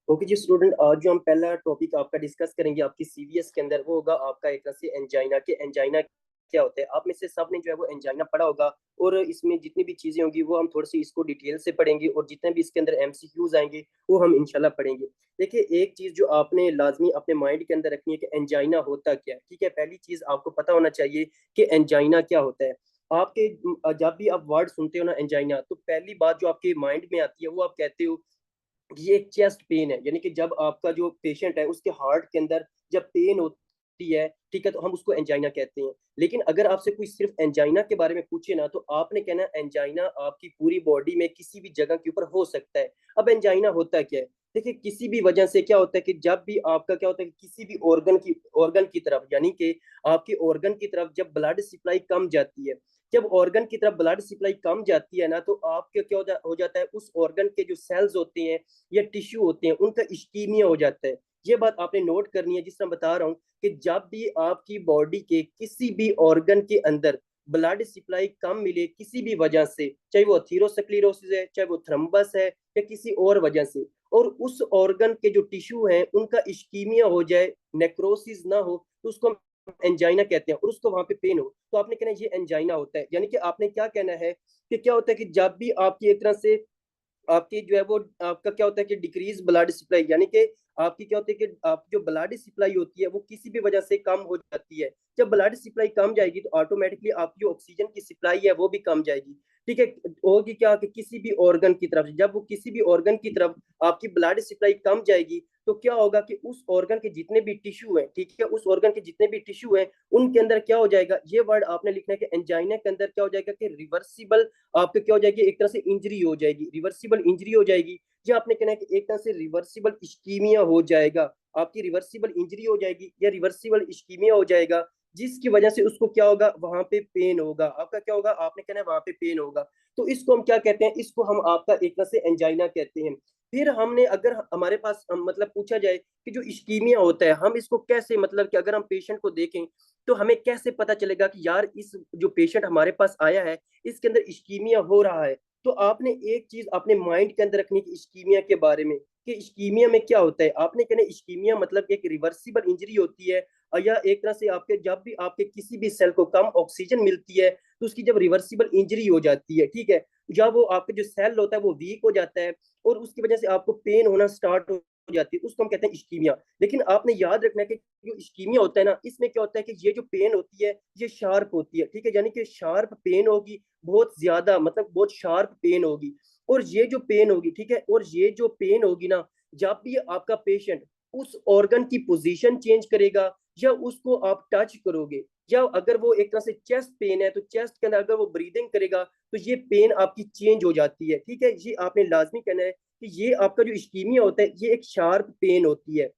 Okay जी student, आज जो हम पहला टॉपिक आपका डिस्कस करेंगे आपकी सीवीएस के अंदर, वो होगा आपका एक तरह से एंजाइना के एंजाइना क्या होता है। आप में से सब ने जो है वो एंजाइना पढ़ा होगा, और इसमें जितनी भी चीजें होंगी वो हम थोड़ी सी इसको डिटेल से पढ़ेंगे, और जितने भी इसके अंदर एमसीक्यूज आएंगे वो हम इंशाल्लाह पढ़ेंगे। देखिए, एक चीज जो आपने लाजमी अपने माइंड के अंदर रखनी है कि एंजाइना होता क्या है। ठीक है, पहली चीज आपको पता होना चाहिए कि एंजाइना क्या होता है। आपके जब भी आप वर्ड सुनते हो ना एंजाइना, तो पहली बात जो आपके माइंड में आती है वो आप कहते हो ये एक चेस्ट पेन है। यानी कि जब आपका जो पेशेंट है उसके हार्ट के अंदर जब पेन होती है, ठीक है, तो हम उसको एंजाइना कहते हैं। लेकिन अगर आपसे कोई सिर्फ एंजाइना के बारे में पूछे ना, तो आपने कहना एंजाइना आपकी पूरी बॉडी में किसी भी जगह के ऊपर हो सकता है। अब एंजाइना होता क्या है? देखिए, किसी भी वजह से क्या होता है कि जब भी आपका क्या होता है कि किसी भी ऑर्गन की तरफ, यानी कि आपके ऑर्गन की तरफ जब ब्लड सप्लाई कम जाती है, जब ऑर्गन की तरफ ब्लड सप्लाई कम जाती है ना, तो आपके क्या हो जाता है, उस ऑर्गन के जो सेल्स होते हैं या टिश्यू होते हैं उनका इस्कीमिया हो जाता है। ये बात आपने नोट करनी है, जिस तरह बता रहा हूँ कि जब भी आपकी बॉडी के किसी भी ऑर्गन के अंदर ब्लड सप्लाई कम मिले किसी भी वजह से, चाहे वो थीरोस्क्लेरोसिस है, चाहे वो थ्रम्बस है, या किसी और वजह से, और उस ऑर्गन के जो टिश्यू हैं उनका इस्कीमिया हो जाए, नेक्रोसिस ना हो, तो उसको हम एंजाइना कहते हैं, और उसको वहां पे पेन हो, तो आपने कहना है ये एंजाइना होता है। यानी कि आपने क्या कहना है कि क्या होता है कि जब भी आपकी एक तरह से आपकी जो है वो आपका क्या होता है कि डिक्रीज ब्लड सप्लाई, यानी कि आपकी क्या होती है कि आप जो ब्लड सप्लाई होती है वो किसी भी वजह से कम हो जाती है। जब ब्लड सप्लाई कम जाएगी तो ऑटोमेटिकली आपकी जो ऑक्सीजन की सप्लाई है वो भी कम जाएगी। ठीक है, होगी क्या कि किसी भी ऑर्गन की तरफ, जब वो किसी भी ऑर्गन की तरफ आपकी ब्लड सप्लाई कम जाएगी, तो क्या होगा कि उस ऑर्गन के जितने भी टिश्यू हैं, ठीक है, उस ऑर्गन के जितने भी टिश्यू हैं उनके अंदर क्या हो जाएगा, ये वर्ड आपने लिखना है कि एंजाइना के अंदर क्या हो जाएगा कि रिवर्सिबल आपके क्या हो जाएगी, एक तरह से इंजरी हो जाएगी, रिवर्सिबल इंजरी हो जाएगी। या आपने कहना है कि एक तरह से रिवर्सिबल इस्कीमिया हो जाएगा, आपकी रिवर्सिबल इंजरी हो जाएगी या रिवर्सिबल इस्कीमिया हो जाएगा, जिसकी वजह से उसको क्या होगा, वहां पे पेन होगा। आपका क्या होगा, आपने कहना है वहां पे पेन होगा। तो इसको हम क्या कहते हैं, इसको हम आपका एक तरह से एंजाइना कहते हैं। फिर हमने अगर हमारे पास मतलब पूछा जाए कि जो इस्कीमिया होता है हम इसको कैसे, मतलब कि अगर हम पेशेंट को देखें तो हमें कैसे पता चलेगा कि यार इस जो पेशेंट हमारे पास आया है इसके अंदर इश्कीमिया हो रहा है। तो आपने एक चीज अपने माइंड के अंदर रखनी है इश्कीमिया के बारे में, कि इश्कीमिया में क्या होता है। आपने कहना इश्कीमिया मतलब एक रिवर्सिबल इंजरी होती है, या एक तरह से आपके जब भी आपके किसी भी सेल को कम ऑक्सीजन मिलती है तो उसकी जब रिवर्सिबल इंजरी हो जाती है, ठीक है, जब वो आपके जो सेल होता है वो वीक हो जाता है और उसकी वजह से आपको पेन होना स्टार्ट हो जाती है, उसको हम कहते हैं इश्कीमिया। लेकिन आपने याद रखना है कि जो इश्कीमिया होता है ना, इसमें क्या होता है कि ये जो पेन होती है ये शार्प होती है। ठीक है, यानी कि शार्प पेन होगी, बहुत ज्यादा, मतलब बहुत शार्प पेन होगी। और ये जो पेन होगी, ठीक है, और ये जो पेन होगी ना, जब भी आपका पेशेंट उस ऑर्गन की पोजीशन चेंज करेगा या उसको आप टच करोगे, या अगर वो एक तरह से चेस्ट पेन है तो चेस्ट के अंदर अगर वो ब्रीदिंग करेगा तो ये पेन आपकी चेंज हो जाती है। ठीक है, ये आपने लाजमी कहना है कि ये आपका जो इश्कीमिया होता है ये एक शार्प पेन होती है।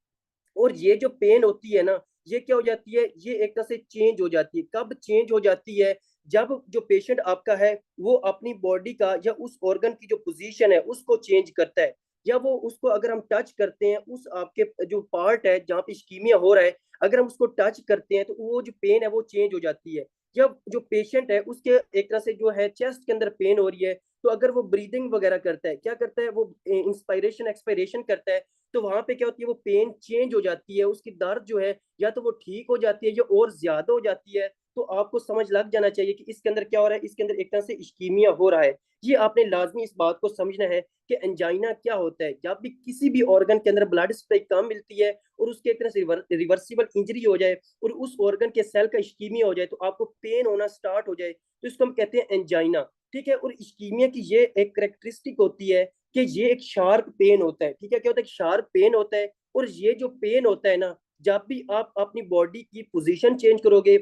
और ये जो पेन होती है ना, ये क्या हो जाती है, ये एक तरह से चेंज हो जाती है। कब चेंज हो जाती है? जब जो पेशेंट आपका है वो अपनी बॉडी का या उस ऑर्गन की जो पोजीशन है उसको चेंज करता है, या वो उसको अगर हम टच करते हैं, उस आपके जो पार्ट है जहाँ पे इस्कीमिया हो रहा है, अगर हम उसको टच करते हैं तो वो जो पेन है वो चेंज हो जाती है। जब जो पेशेंट है उसके एक तरह से जो है चेस्ट के अंदर पेन हो रही है, तो अगर वो ब्रीदिंग वगैरह करता है, क्या करता है, वो इंस्पायरेशन एक्सपायरेशन करता है, तो वहां पे क्या होती है, वो पेन चेंज हो जाती है, उसकी दर्द जो है या तो वो ठीक हो जाती है या और ज्यादा हो जाती है। तो आपको समझ लग जाना चाहिए कि इसके अंदर क्या हो रहा है, इसके अंदर एक तरह से इश्कीमिया हो रहा है। ये आपने लाजमी इस बात को समझना है कि एंजाइना क्या होता है। जब भी किसी भी ऑर्गन के अंदर ब्लड सप्लाई कम मिलती है और उसके एक तरह से रिवर्सिबल इंजरी हो जाए और उस ऑर्गन के सेल का इश्कीमिया हो जाए, तो आपको पेन होना स्टार्ट हो जाए, तो इसको हम कहते हैं एंजाइना। ठीक है, और इश्कीमिया की ये एक करेक्टरिस्टिक होती है कि ये एक शार्प पेन होता है। ठीक है, क्या होता है, शार्प पेन होता है। और ये जो पेन होता है ना, जब भी आप अपनी बॉडी की पोजीशन चेंज करोगे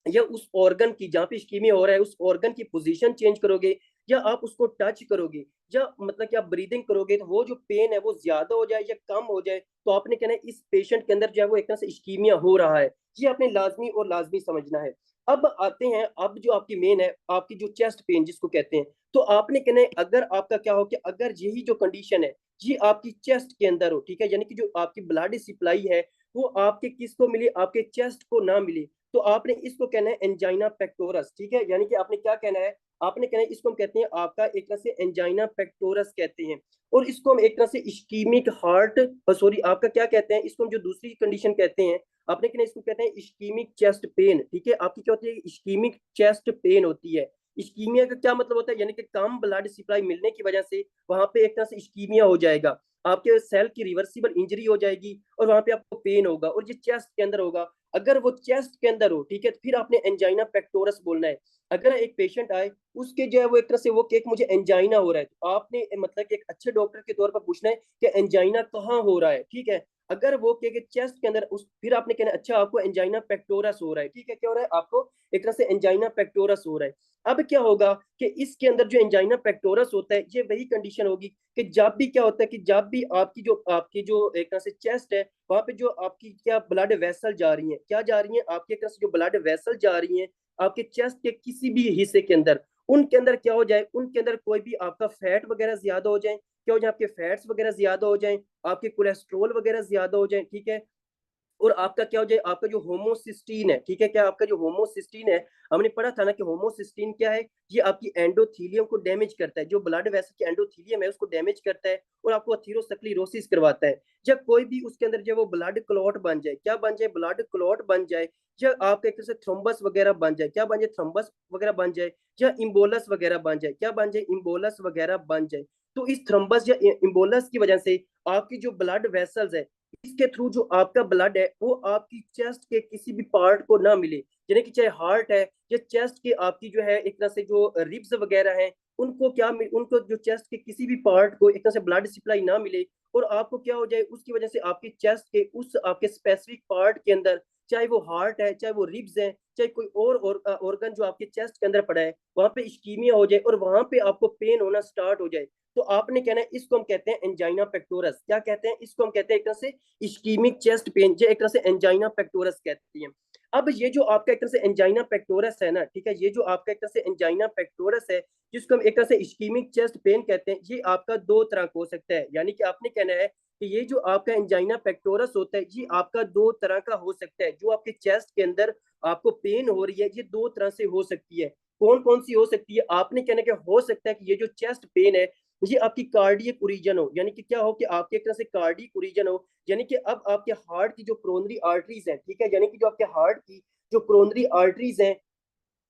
या उस ऑर्गन की जहाँ पे इस्कीमिया हो रहा है उस ऑर्गन की पोजीशन चेंज करोगे, या आप उसको टच करोगे, या मतलब कि आप ब्रीदिंग करोगे, तो वो जो पेन है वो ज्यादा हो जाए या कम हो जाए, तो आपने कहना है इस पेशेंट के अंदर जो है वो एक तरह से इस्कीमिया हो रहा है। ये आपने लाजमी और लाजमी समझना है। अब आते हैं, अब जो आपकी मेन है आपकी जो चेस्ट पेन जिसको कहते हैं, तो आपने कहना है अगर आपका क्या हो कि अगर यही जो कंडीशन है ये आपकी चेस्ट के अंदर हो, ठीक है, यानी कि जो आपकी ब्लड सप्लाई है वो आपके किसको मिले, आपके चेस्ट को ना मिले, तो आपने इसको कहना है एंजाइना पेक्टोरस। ठीक है, यानी कि आपने क्या कहना है, आपने कहना है इसको हम कहते हैं आपका एक तरह से एंजाइना पेक्टोरस कहते हैं। और इसको हम एक तरह से इश्कीमिक हार्ट, सॉरी आपका क्या कहते हैं इसको, हम जो दूसरी कंडीशन कहते हैं आपने कहना इसको कहते हैं इश्कीमिक चेस्ट पेन। ठीक है, आपकी क्या होती है, इश्कीमिक चेस्ट पेन होती है। इश्कीमिया का क्या मतलब होता है, यानी कि कम ब्लड सप्लाई मिलने की वजह से वहां पे एक तरह से इश्कीमिया हो जाएगा, आपके सेल की रिवर्सिबल इंजरी हो जाएगी और वहां पे आपको पेन होगा, और ये चेस्ट के अंदर होगा। अगर वो चेस्ट के अंदर हो, ठीक है, तो फिर आपने एंजाइना पेक्टोरस बोलना है। अगर एक पेशेंट आए उसके जो है वो एक तरह से वो एक मुझे एंजाइना हो रहा है, तो आपने मतलब कि एक अच्छे डॉक्टर के तौर पर पूछना है कि एंजाइना कहाँ हो रहा है। ठीक है, अगर वो के चेस्ट के अंदर उस, फिर आपने कहना अच्छा आपको एंजाइना पेक्टोरस हो रहा है। ठीक है, क्या हो रहा है आपको, एक तरह से एंजाइना पेक्टोरस हो रहा है। अब क्या होगा कि इसके अंदर जो एंजाइना पेक्टोरस होता है, ये वही कंडीशन होगी कि जब भी क्या होता है कि जब भी आपकी जो एक तरह से चेस्ट है, वहां पे जो आपकी क्या ब्लड वेसल जा रही है, क्या जा रही है आपके एक तरह से जो ब्लड वेसल जा रही है आपके चेस्ट के किसी भी हिस्से के अंदर, उनके अंदर क्या हो जाए, उनके अंदर कोई भी आपका फैट वगैरह ज्यादा हो जाए, क्या हो जाए आपके फैट्स वगैरह ज्यादा हो जाए, आपके कोलेस्ट्रोल वगैरह ज्यादा हो जाए। ठीक है, और आपका क्या हो जाए, आपका जो होमोसिस्टीन है, ठीक है, क्या आपका जो होमोसिस्टीन है, हमने पढ़ा था ना कि होमोसिस्टीन क्या है, ये आपकी एंडोथीलियम को डैमेज करता है, जो ब्लड वेसल की एंडोथीलियम है उसको डैमेज करता है और आपको अथीरोस्क्लेरोसिस करवाता है। जब कोई भी उसके अंदर जो वो ब्लड क्लॉट बन जाए, क्या बन जाए, ब्लड क्लॉट बन जाए, जब आपके एक तरह से थ्रोम्बस वगैरह बन जाए, क्या बन जाए, थ्रोम्बस वगैरह बन जाए, या इम्बोलस वगैरह बन जाए, क्या बन जाए, इम्बोलस वगैरह बन जाए, तो इस थ्रोम्बस या इम्बोलस की वजह से आपकी जो ब्लड वेसल्स है, इसके थ्रू जो आपका ब्लड है वो आपकी चेस्ट के किसी भी पार्ट को ना मिले, यानी कि चाहे हार्ट है या चेस्ट के आपकी जो है एक तरह से जो रिब्स वगैरह हैं, उनको क्या उनको जो चेस्ट के किसी भी पार्ट को एक तरह से ब्लड सप्लाई ना मिले, और आपको क्या हो जाए उसकी वजह से आपकी चेस्ट के उस आपके स्पेसिफिक पार्ट के अंदर, चाहे वो हार्ट है, चाहे वो रिब्स है, चाहे कोई और ऑर्गन जो आपके चेस्ट के अंदर पड़ा है, वहां पे इश्कीमिया हो जाए और वहां पे आपको पेन होना स्टार्ट हो जाए, तो आपने कहना है इसको हम कहते हैं एंजाइना पेक्टोरस। क्या कहते हैं इसको, हम कहते हैं एक तरह से इश्कीमिक चेस्ट पेन, जो एक तरह से एंजाइना पेक्टोरस कहती है। अब ये जो आपका एक तरह से एंजाइना पेक्टोरस है ना, ठीक है, ये जो आपका एक तरह से एंजाइना पेक्टोरस है जिसको हम एक तरह से इश्कीमिक चेस्ट पेन कहते हैं, ये आपका दो तरह का हो सकता है। यानी कि आपने कहना है कि ये जो आपका एंजाइना पेक्टोरस होता है ये आपका दो तरह का हो सकता है, जो आपके चेस्ट के अंदर आपको पेन हो रही है ये दो तरह से हो सकती है। कौन कौन सी हो सकती है, आपने कहना कि हो सकता है कि ये जो चेस्ट पेन है ये आपकी कार्डियक ओरिजन हो, यानी कि क्या हो कि आपके एक तरह से कार्डियक ओरिजन हो, यानी कि अब आपके हार्ट की जो कोरोनरी आर्टरीज है, ठीक है, यानी कि जो आपके हार्ट की जो कोरोनरी आर्टरीज हैं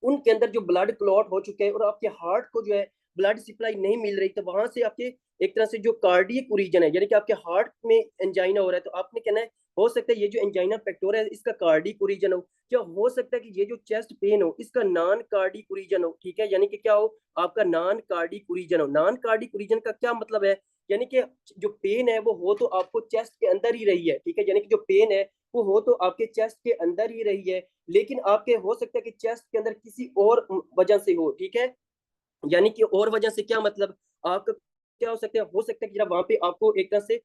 उनके अंदर जो ब्लड क्लॉट हो चुके हैं और आपके हार्ट को जो है ब्लड सप्लाई नहीं मिल रही, तो वहां से आपके एक तरह से जो कार्डियक ओरिजन है, यानी कि आपके हार्ट में एंजाइना हो रहा है, तो आपने कहना है हो सकता है ये जो एंजाइना पेक्टोरस है इसका कार्डियक ओरिजन हो, क्या हो सकता है कि ये जो चेस्ट पेन हो इसका नॉन कार्डिक ओरिजन हो। ठीक है, यानी कि क्या हो आपका नॉन कार्डिक ओरिजन हो। नॉन कार्डिक ओरिजन का क्या मतलब है, यानी कि जो पेन है वो हो तो आपको चेस्ट के अंदर ही रही है, ठीक है, यानी कि जो पेन है वो हो तो आपके चेस्ट के अंदर ही रही है, लेकिन आपके हो सकता है कि चेस्ट के अंदर किसी और वजह से हो। ठीक है, यानी कि और वजह से क्या मतलब, आपका क्या हो सकता है कि जब वहां पे आपको एक तरह से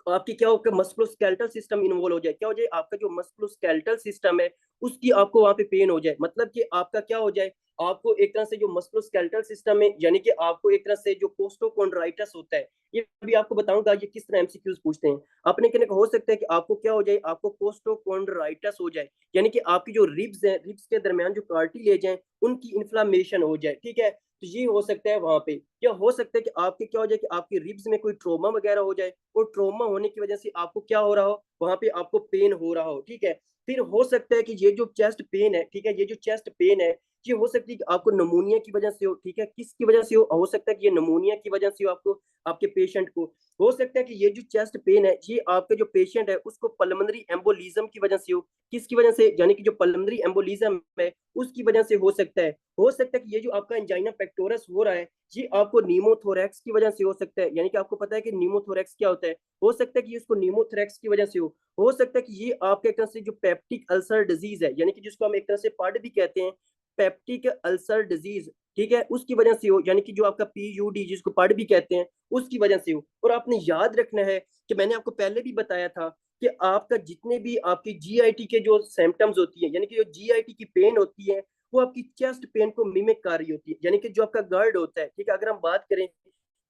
आपकी क्या हो मस्कुलोस्केलेटल सिस्टम इन्वॉल्व हो जाए, क्या हो जाए आपका जो मस्कुलोस्केलेटल सिस्टम है उसकी आपको वहां पे पेन हो जाए, मतलब कि आपका क्या हो जाए, आपको एक तरह से जो मस्कुलोस्केलेटल सिस्टम है, यानी कि आपको एक तरह से जो कोस्टोकॉन्ड्राइटिस होता है, ये भी आपको बताऊंगा ये किस तरह एमसीक्यूज पूछते हैं। आपने कहने का हो सकता है कि आपको क्या हो जाए, आपको कोस्टोकॉन्ड्राइटिस हो जाए, यानी कि आपकी जो रिब्स है, रिब्स के दरमियान जो कार्टिलेज है उनकी इन्फ्लामेशन हो जाए। ठीक है, तो ये हो सकता है वहां पे, या हो सकता है कि आपके क्या हो जाए कि आपकी रिब्स में कोई ट्रोमा वगैरह हो जाए और ट्रोमा होने की वजह से आपको क्या हो रहा हो, वहां पे आपको पेन हो रहा हो। ठीक है, फिर हो सकता है कि ये जो चेस्ट पेन है, ठीक है, ये जो चेस्ट पेन है ये हो सकती है कि आपको नमूनिया की वजह से हो। ठीक है, किसकी वजह से हो सकता है कि ये नमूनिया की वजह से हो, आपको आपके पेशेंट को हो सकता है कि ये जो चेस्ट पेन है ये आपके जो पेशेंट है उसको पल्मोनरी एम्बोलिज्म की वजह से हो। किसकी वजह से, यानी कि जो पल्मोनरी एम्बोलिज्म है उसकी वजह से हो सकता है। हो सकता है कि ये जो आपका एंजाइना पेक्टोरस हो रहा है ये आपको नीमोथोरैक्स की वजह से हो सकता है, यानी कि आपको पता है कि नीमोथोरैक्स क्या होता है, हो सकता है कि इसको नीमोथोरैक्स की वजह से हो सकता है कि ये आपके एक तरह से जो पेप्टिक अल्सर डिजीज है, यानी कि जिसको हम एक तरह से पड भी कहते हैं, पेप्टिक अल्सर डिजीज, ठीक है, उसकी वजह से हो, यानी कि जो आपका पीयूडी जिसको पड भी कहते हैं उसकी वजह से हो। और आपने याद रखना है कि मैंने आपको पहले भी बताया था कि आपका जितने भी आपकी जीआईटी के जो सिम्टम्स होती है, यानी कि जो जीआईटी की पेन होती है वो आपकी चेस्ट पेन को मिमिक कर रही होती है, यानी कि जो आपका गर्ड होता है, ठीक है, अगर हम बात करें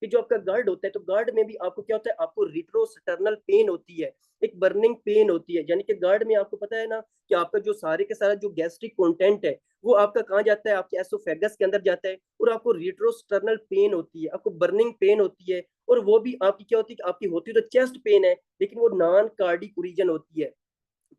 कि जो आपका गार्ड होता है, तो गार्ड में भी आपको क्या होता है, आपको रिट्रोस्टर्नल पेन होती है, एक बर्निंग पेन होती है। यानी कि गार्ड में आपको पता है ना कि आपका जो सारे के सारा जो गैस्ट्रिक कंटेंट है वो आपका कहाँ जाता है, आपके एसोफेगस के अंदर जाता है, और आपको रिट्रोस्टर्नल पेन होती है, आपको बर्निंग पेन होती है, और वो भी आपकी क्या होती है, आपकी होती तो चेस्ट पेन है, लेकिन वो नॉन कार्डिक रीजन होती है।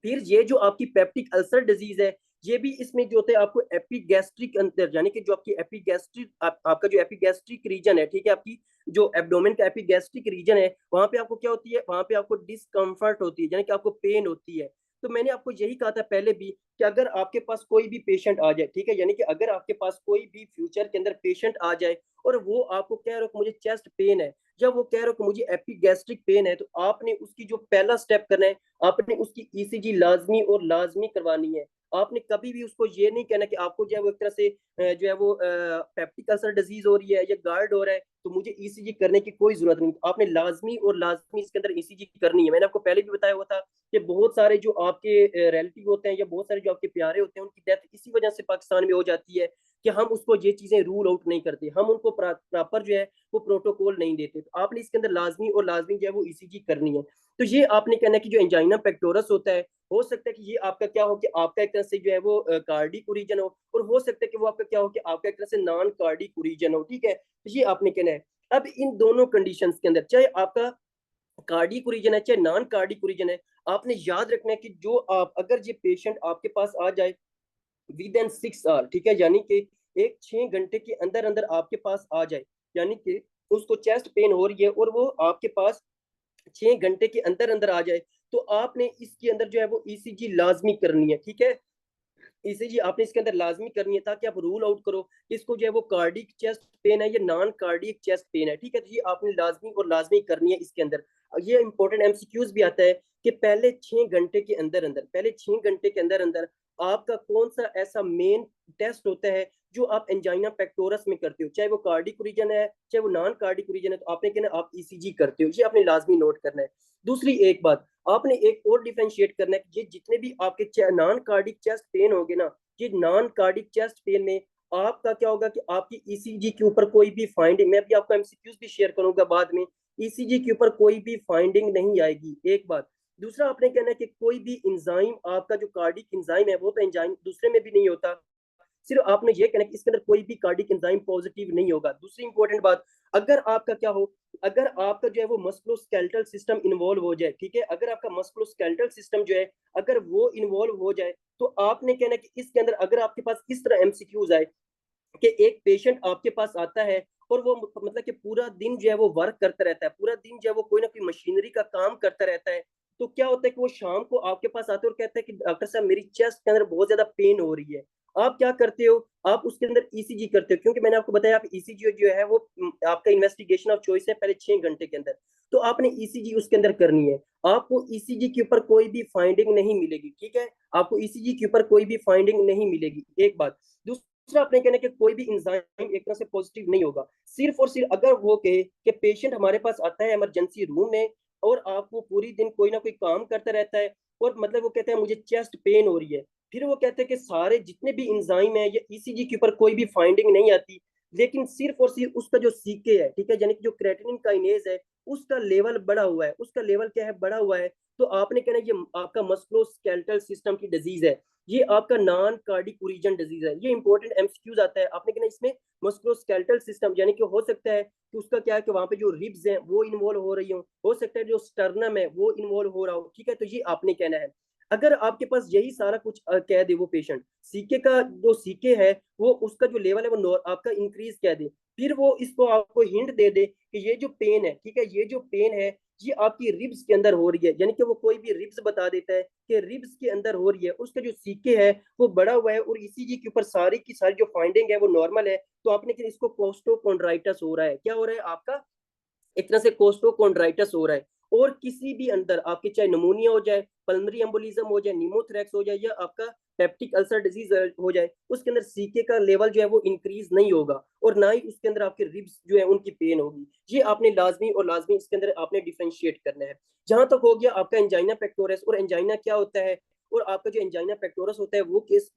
फिर ये जो आपकी पेप्टिक अल्सर डिजीज है, ये भी इसमें जो होता है आपको एपिगैस्ट्रिक अंदर, यानी कि जो आपकी एपिगैस्ट्रिक आपका जो एपिगैस्ट्रिक रीजन है, ठीक है, आपकी जो एब्डोमेन का एपिगैस्ट्रिक रीजन है, वहां पे आपको क्या होती है, वहां पे आपको डिस्कम्फर्ट होती है, यानी कि आपको पेन होती है। तो मैंने आपको यही कहा था पहले भी कि अगर आपके पास कोई भी पेशेंट आ जाए, ठीक है, यानी कि अगर आपके पास कोई भी फ्यूचर के अंदर पेशेंट आ जाए और वो आपको कह रहा हो मुझे चेस्ट पेन है, जब वो कह रहा हो कि मुझे एपिगैस्ट्रिक पेन है, तो आपने उसकी जो पहला स्टेप करना है, आपने उसकी ईसीजी लाजमी और लाजमी करवानी है। आपने कभी भी उसको ये नहीं कहना कि आपको जो है वो एक तरह से जो है वो पेप्टिक अल्सर डिजीज हो रही है या गार्ड हो रहा है तो मुझे ईसीजी करने की कोई जरूरत नहीं। आपने लाजमी और लाजमी इसके अंदर ईसीजी करनी है। मैंने आपको पहले भी बताया हुआ था कि बहुत सारे जो आपके रिलेटिव होते हैं या बहुत सारे जो आपके प्यारे होते हैं उनकी डेथ इसी वजह से पाकिस्तान में हो जाती है कि हम उसको ये चीजें रूल आउट नहीं करते, हम उनको प्रॉपर जो है वो प्रोटोकॉल नहीं देते। तो आपने इसके अंदर लाजमी और लाजमी जो है वो ईसीजी करनी है। तो ये आपने कहना है कि जो एंजाइना पेक्टोरस होता है, हो सकता है कि ये आपका क्या हो कि आपका एक तरह से जो है वो कार्डिक ओरिजन हो, और हो सकता है कि वो आपका क्या हो कि आपका एक तरह से नॉन कार्डिक ओरिजन हो, ठीक है। तो ये आपने कहना है। अब इन दोनों कंडीशंस के अंदर चाहे आपका कार्डिक ओरिजन है चाहे नॉन कार्डिक ओरिजन है, आपने याद रखना है कि जो आप अगर ये पेशेंट आपके पास आ जाए विद इन 6 आवर, ठीक है, यानी कि एक 6 घंटे के अंदर अंदर आपके पास आ जाए, यानी कि उसको चेस्ट पेन हो रही है और वो आपके पास 6 घंटे के अंदर अंदर आ जाए, तो आपने इसके अंदर जो है वो ईसीजी लाजमी करनी है, ठीक है। ईसीजी आपने इसके अंदर लाजमी करनी है ताकि आप रूल आउट करो इसको जो है वो कार्डिक चेस्ट पेन है या नॉन कार्डिक चेस्ट पेन है, ठीक है। तो ये आपने लाजमी और लाजमी करनी है इसके अंदर। ये इंपॉर्टेंट एमसीक्यूज भी आता है कि पहले 6 घंटे के अंदर अंदर आपका कौन सा ऐसा मेन टेस्ट होता है जो आप एंजाइना पेक्टोरस में करते हो, चाहे वो कार्डिक रीजन है चाहे वो नॉन कार्डिक रीजन है, तो आपने कहना आप ईसीजी करते हो, ये आपने लाजमी नोट करना है। दूसरी एक बात आपने एक और डिफरेंशिएट करना है कि ये जितने भी आपके नॉन कार्डिक चेस्ट पेन होंगे ना, ये नॉन कार्डिक चेस्ट पेन में आपका क्या होगा कि आपकी ईसीजी के ऊपर कोई भी फाइंडिंग, मैं अभी आपको एमसीक्यूज भी शेयर करूंगा बाद में, ईसीजी के ऊपर कोई भी फाइंडिंग नहीं आएगी, एक बात। दूसरा आपने कहना है कि कोई भी इंजाइम आपका जो कार्डिक इंजाइम है वो तो एंजाइम दूसरे में भी नहीं होता, सिर्फ आपने ये कहना कि इसके अंदर कोई भी कार्डिक एंजाइम पॉजिटिव नहीं होगा। दूसरी इंपॉर्टेंट बात, अगर आपका क्या हो, अगर आपका जो है वो मस्कुलोस्केलेटल सिस्टम इन्वॉल्व हो जाए, ठीक है, अगर आपका मस्कुलोस्केलेटल सिस्टम जो है अगर वो इन्वॉल्व हो जाए, तो आपने कहना कि इसके अंदर अगर आपके पास इस तरह एमसीक्यूज आए कि एक पेशेंट आपके पास आता है और वो मतलब कि पूरा दिन जो है वो वर्क करता रहता है, पूरा दिन जो है वो कोई ना कोई मशीनरी का काम करता रहता है, तो क्या होता है कि वो शाम को आपके पास आते हैं और कहता है कि डॉक्टर साहब मेरी चेस्ट के अंदर बहुत ज्यादा पेन हो रही है। आप क्या करते हो, आप उसके अंदर ईसीजी करते हो, क्योंकि मैंने आपको बताया आप ईसीजी जो है वो आपका इन्वेस्टिगेशन ऑफ चॉइस है पहले 6 घंटे के अंदर, तो आपने ईसीजी उसके अंदर करनी है। आपको ईसीजी के ऊपर कोई भी फाइंडिंग नहीं मिलेगी, ठीक है, आपको ईसीजी के ऊपर कोई भी फाइंडिंग नहीं मिलेगी, एक बात। दूसरा आपने कहना कि कोई भी इंजाइम एक तरह से पॉजिटिव नहीं होगा, सिर्फ और सिर्फ अगर वो कहे कि पेशेंट हमारे पास आता है इमरजेंसी रूम में और आपको पूरी दिन कोई ना कोई काम करता रहता है और मतलब वो कहते हैं मुझे चेस्ट पेन हो रही है, फिर वो कहते हैं कि सारे जितने भी इंजाइम है या ईसीजी के ऊपर कोई भी फाइंडिंग नहीं आती, लेकिन सिर्फ और सिर्फ उसका जो सीके है, ठीक है, यानी कि जो क्रेटिनिन काइनेज है उसका लेवल बढ़ा हुआ है, उसका लेवल क्या है, बढ़ा हुआ है, तो आपने कहना ये आपका मस्कुलोस्केलेटल सिस्टम की डिजीज है, ये आपका नॉन कार्डिक ओरिजन डिजीज है। ये इंपॉर्टेंट एमसीक्यूज आता है, आपने कहना इसमें मस्कुलोस्केलेटल सिस्टम, यानी कि हो सकता है कि उसका क्या है कि वहां पे जो रिब्स हैं वो इन्वॉल्व हो रही हो सकता है जो स्टर्नम है वो इन्वॉल्व हो रहा हो, ठीक है, तो ये आपने कहना है। अगर आपके पास यही सारा कुछ कह दे वो पेशेंट, सीके का जो सीके है वो उसका जो लेवल है वो आपका इंक्रीज कह दे, फिर वो इसको आपको हिंट दे दे कि ये जो पेन है, ठीक है, ये जो पेन है ये आपकी रिब्स के अंदर हो रही है, यानी कि वो कोई भी रिब्स बता देता है कि रिब्स के अंदर हो रही है, उसका जो सीके है वो बड़ा हुआ है और ईसीजी के ऊपर सारी की सारी जो फाइंडिंग है वो नॉर्मल है, तो आपने कि इसको कोस्टोकॉन्ड्राइटिस हो रहा है, क्या हो रहा है आपका, एक तरह से कोस्टोकॉन्ड्राइटिस हो रहा है। और किसी भी अंदर आपके चाहे नमोनिया हो जाए, पल्मोनरी एम्बोलिज्म हो जाए, निमोथोरैक्स हो जाए या आपका पेप्टिक अल्सर डिजीज हो जाए, उसके अंदर सीके का लेवल जो है वो इंक्रीज नहीं होगा और ना ही उसके अंदर आपके रिब्स जो है उनकी पेन होगी। ये आपने लाजमी और लाजमी इसके अंदर आपने डिफरेंशिएट करना है। जहां तक हो गया आपका एंजाइना पेक्टोरस, और एंजाइना क्या होता है और आपका जो एंजाइना पेक्टोरस होता है वो किस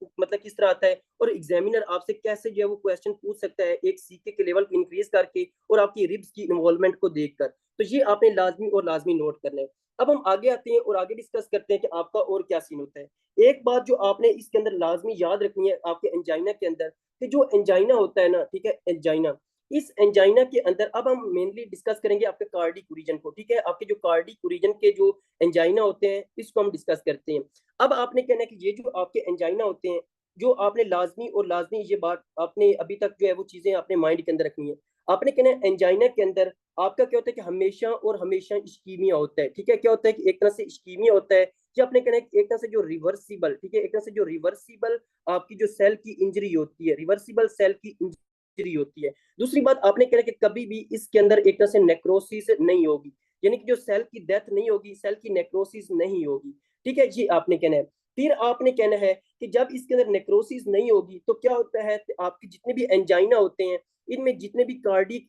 तरह आता है, और एग्जामिनर आपसे कैसे जो है वो क्वेश्चन पूछ सकता है एक सीके के लेवल को इंक्रीज करके और आपकी रिब्स की इन्वॉल्वमेंट को देखकर। तो ये आपने लाजमी और लाजमी नोट करना है। अब हम आगे आते हैं और आगे डिस्कस करते हैं कि आपका और क्या सीन होता है। एक बात जो आपने इसके अंदर लाजमी याद रखनी है आपके एंजाइना के अंदर, कि जो एंजाइना होता है ना, ठीक है, एंजाइना, इस एंजाइना के अंदर अब हम मेनली डिस्कस करेंगे आपके कार्डिक रीजन को, ठीक है, आपके जो कार्डिक रीजन के जो एंजाइना होते हैं इसको हम डिस्कस करते हैं। अब आपने कहना है कि ये जो आपके एंजाइना होते हैं, जो आपने लाजमी और लाजमी ये बात आपने अभी तक जो है वो चीजें आपने माइंड के अंदर रखनी है। आपने कहना है एंजाइना के अंदर आपका क्या होता है कि हमेशा और हमेशा इश्कीमिया होता है, ठीक है, क्या होता है कि एक तरह से इश्कीमिया होता है, कि आपने कहना है एक तरह से जो रिवर्सिबल, ठीक है, एक तरह से जो रिवर्सिबल आपकी जो सेल की इंजरी होती है, रिवर्सिबल सेल की इंजरी होती है। दूसरी बात आपने कहना है कि कभी भी इसके अंदर एक तरह से नेक्रोसिस नहीं होगी, यानी कि जो सेल की डेथ नहीं होगी, सेल की नेक्रोसिस नहीं होगी, ठीक है, ये आपने कहना है। फिर आपने कहना है कि जब इसके अंदर नेक्रोसिस नहीं होगी तो क्या होता है, आपके जितने भी एंजाइना होते हैं इनमें जितने भी कार्डिक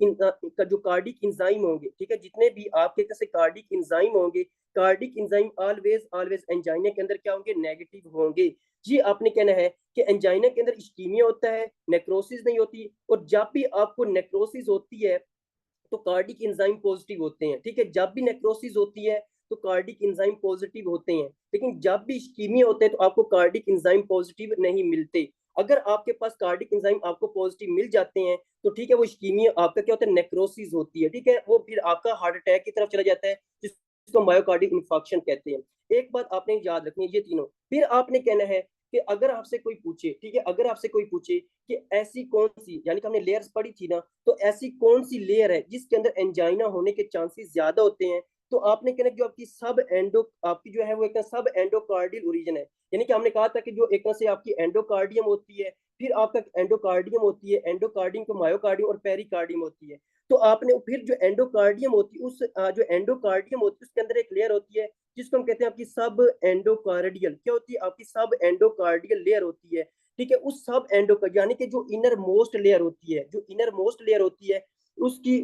इंजाइम होंगे, ठीक है, जितने भी आपके कैसे कार्डिक इंजाइम होंगे, cardiac enzyme always always angina के अंदर क्या होंगे, नेगेटिव होंगे। जी आपने कहना है कि एंजाइना के अंदर इस्कीमिया होता है, नेक्रोसिस नहीं होती, और जब भी आपको नेक्रोसिस होती है तो कार्डिक एंजाइम पॉजिटिव होते हैं, ठीक है, जब भी नेक्रोसिस होती है तो कार्डिक एंजाइम पॉजिटिव होते हैं, लेकिन जब भी इस्कीमिया होते हैं तो आपको कार्डिक एंजाइम पॉजिटिव नहीं मिलते। अगर आपके पास कार्डिक एंजाइम आपको पॉजिटिव मिल जाते हैं तो ठीक है, वो इस्कीमिया आपका क्या होता है, नेक्रोसिस होती है, ठीक है, वो फिर आपका हार्ट अटैक की तरफ चला जाता है जिसको मायोकार्डिक इन्फार्क्शन कहते हैं। एक बात आपने याद रखनी है ये तीनों। फिर आपने कहना है कि अगर आपसे कोई पूछे, ठीक है, अगर आपसे कोई पूछे कि ऐसी कौन सी, यानी कि हमने लेयर्स पढ़ी थी ना, तो ऐसी कौन सी लेयर है जिसके अंदर एंजाइना होने के चांसेस ज्यादा होते हैं, तो आपने कहना जो आपकी सब एंडो आपकी जो है वो एक सब एंडोकार्डियल ओरिजिन है, यानी कि हमने कहा था कि जो एक तरह से आपकी एंडोकार्डियम होती है, फिर आपका एंडोकार्डियम होती है, एंडोकार्डियम को मायोकार्डियम और पेरिकार्डियम होती है। तो आपने फिर जो एंडोकार्डियम होती है उस जो एंडोकार्डियम होती है उसके अंदर एक लेयर होती है जिसको हम कहते हैं आपकी सब एंडोकार्डियल, क्या होती है, आपकी सब एंडोकार्डियल लेयर होती है, ठीक है। उस सब एंडो यानी कि जो इनर मोस्ट लेयर होती है, जो इनर मोस्ट लेयर होती है उसकी,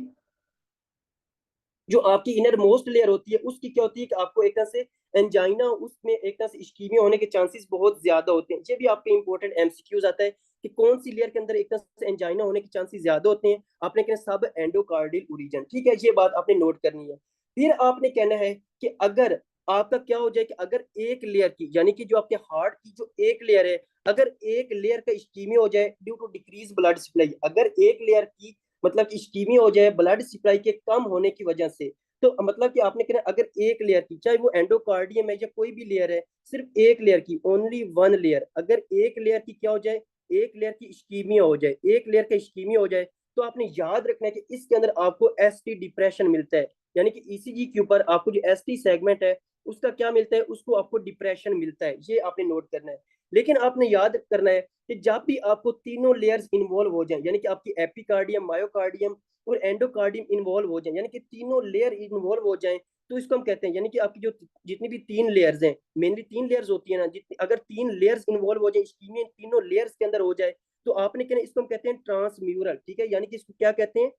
जो आपकी इनर मोस्ट लेयर होती है उसकी क्या होती है कि आपको एक तरह से एंजाइना, उसमें एक तरह से इश्कीमिया होने के चांसेस बहुत ज्यादा होते हैं। ये भी आपके इंपॉर्टेंट एमसीक्यूज आता है कि कौन सी लेयर के अंदर एक तरह से एंजाइना होने के चांसेस ज्यादा होते हैं। आपने कहना सब एंडोकार्डियल ओरिजिन, ठीक है, ये बात आपने नोट करनी है। फिर आपने कहना है कि अगर आपका क्या हो जाए कि अगर एक लेयर की, यानी कि जो आपके हार्ट की जो एक लेयर है, अगर एक लेयर का इश्कीमिया हो जाए due to decrease blood supply, अगर एक लेयर की मतलब इश्कीमिया हो जाए ब्लड सप्लाई के कम होने की वजह से, तो मतलब कि आपने कहना अगर एक लेयर की, चाहे वो एंडोकार्डियम है या कोई भी लेयर है, सिर्फ एक लेयर की, ओनली वन लेयर, अगर एक लेयर की क्या हो जाए, एक लेयर की इश्कीमिया हो जाए, एक लेयर का इश्कीमिया हो जाए, तो आपने याद रखना है कि इसके अंदर आपको एसटी डिप्रेशन मिलता है, यानी कि ईसीजी के ऊपर आपको जो एसटी सेगमेंट है उसका क्या मिलता है, उसको आपको डिप्रेशन मिलता है, ये आपने नोट करना है। लेकिन आपने याद करना है कि जब भी आपको तीनों लेयर्स इन्वॉल्व हो जाए, यानी कि आपकी एपिकार्डियम, मायोकार्डियम और एंडोकार्डियम इन्वॉल्व हो जाए, यानी कि तीनों लेयर इन्वॉल्व हो जाए, तो इसको हम कहते हैं, यानी कि आपकी जो जितनी भी तीन लेयर्स हैं, मेनली तीन लेयर्स होती है ना, जितनी अगर तीन लेयर्स इन्वॉल्व हो जाए, इश्कीमिया तीनों लेयर्स के अंदर हो जाए, तो आपने कहना इसको हम कहते हैं ट्रांसम्यूरल, ठीक है, यानी कि इसको क्या कहते हैं,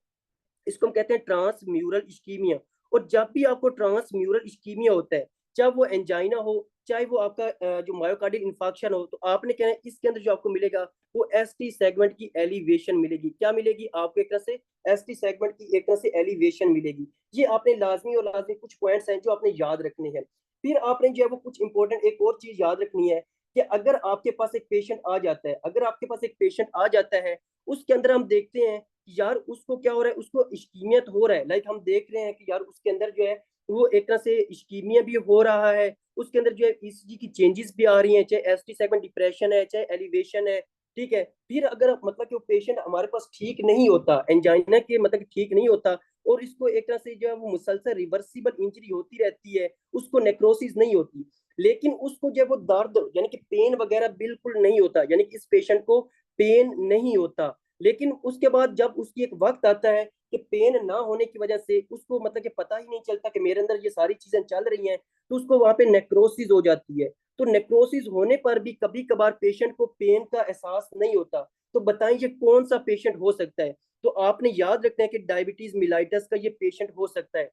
इसको हम कहते हैं ट्रांसम्यूरल इश्कीमिया। और जब भी आपको ट्रांसम्यूरल इश्कीमिया होता है, चाहे वो एंजाइना हो, चाहे वो आपका जो मायोकार्डियल इंफार्क्शन हो, तो आपने कहना है इसके अंदर जो आपको मिलेगा वो एसटी सेगमेंट की एलिवेशन मिलेगी। क्या मिलेगी आपको, एक तरह से एसटी सेगमेंट की एक तरह से एलिवेशन मिलेगी। ये आपने लाजमी और लाजमी कुछ पॉइंट्स हैं जो आपने याद रखने हैं। फिर आपने जो है वो कुछ इंपॉर्टेंट एक और चीज याद रखनी है कि अगर आपके पास एक पेशेंट आ जाता है, अगर आपके पास एक पेशेंट आ जाता है, उसके अंदर हम देखते हैं यार उसको क्या हो रहा है, उसको इश्कीमिया तो हो रहा है, लाइक हम देख रहे हैं कि यार उसके अंदर जो है वो एक तरह से इश्कीमिया भी हो रहा है, उसके अंदर जो है ईसीजी की चेंजेस भी आ रही हैं, चाहे एसटी सेगमेंट डिप्रेशन है, चाहे एलिवेशन है, ठीक है। फिर अगर मतलब कि वो पेशेंट हमारे पास ठीक नहीं होता, एंजाइना के मतलब कि ठीक नहीं होता, और इसको एक तरह से जो है वो मुसलसल रिवर्सिबल इंजरी होती रहती है, उसको नेक्रोसिस नहीं होती, लेकिन उसको जो है वो दर्द यानी कि पेन वगैरह बिल्कुल नहीं होता, यानी कि इस पेशेंट को पेन नहीं होता, लेकिन उसके बाद जब उसकी एक वक्त आता है कि पेन ना होने की वजह से उसको मतलब कि पता ही नहीं चलता कि मेरे अंदर ये सारी चीजें चल रही हैं, तो उसको वहां पे नेक्रोसिस हो जाती है। तो नेक्रोसिस होने पर भी कभी कभार पेशेंट को पेन का एहसास नहीं होता। तो बताइए ये कौन सा पेशेंट हो सकता है, तो आपने याद रखना है कि डायबिटीज मिलाइटस का ये पेशेंट हो सकता है।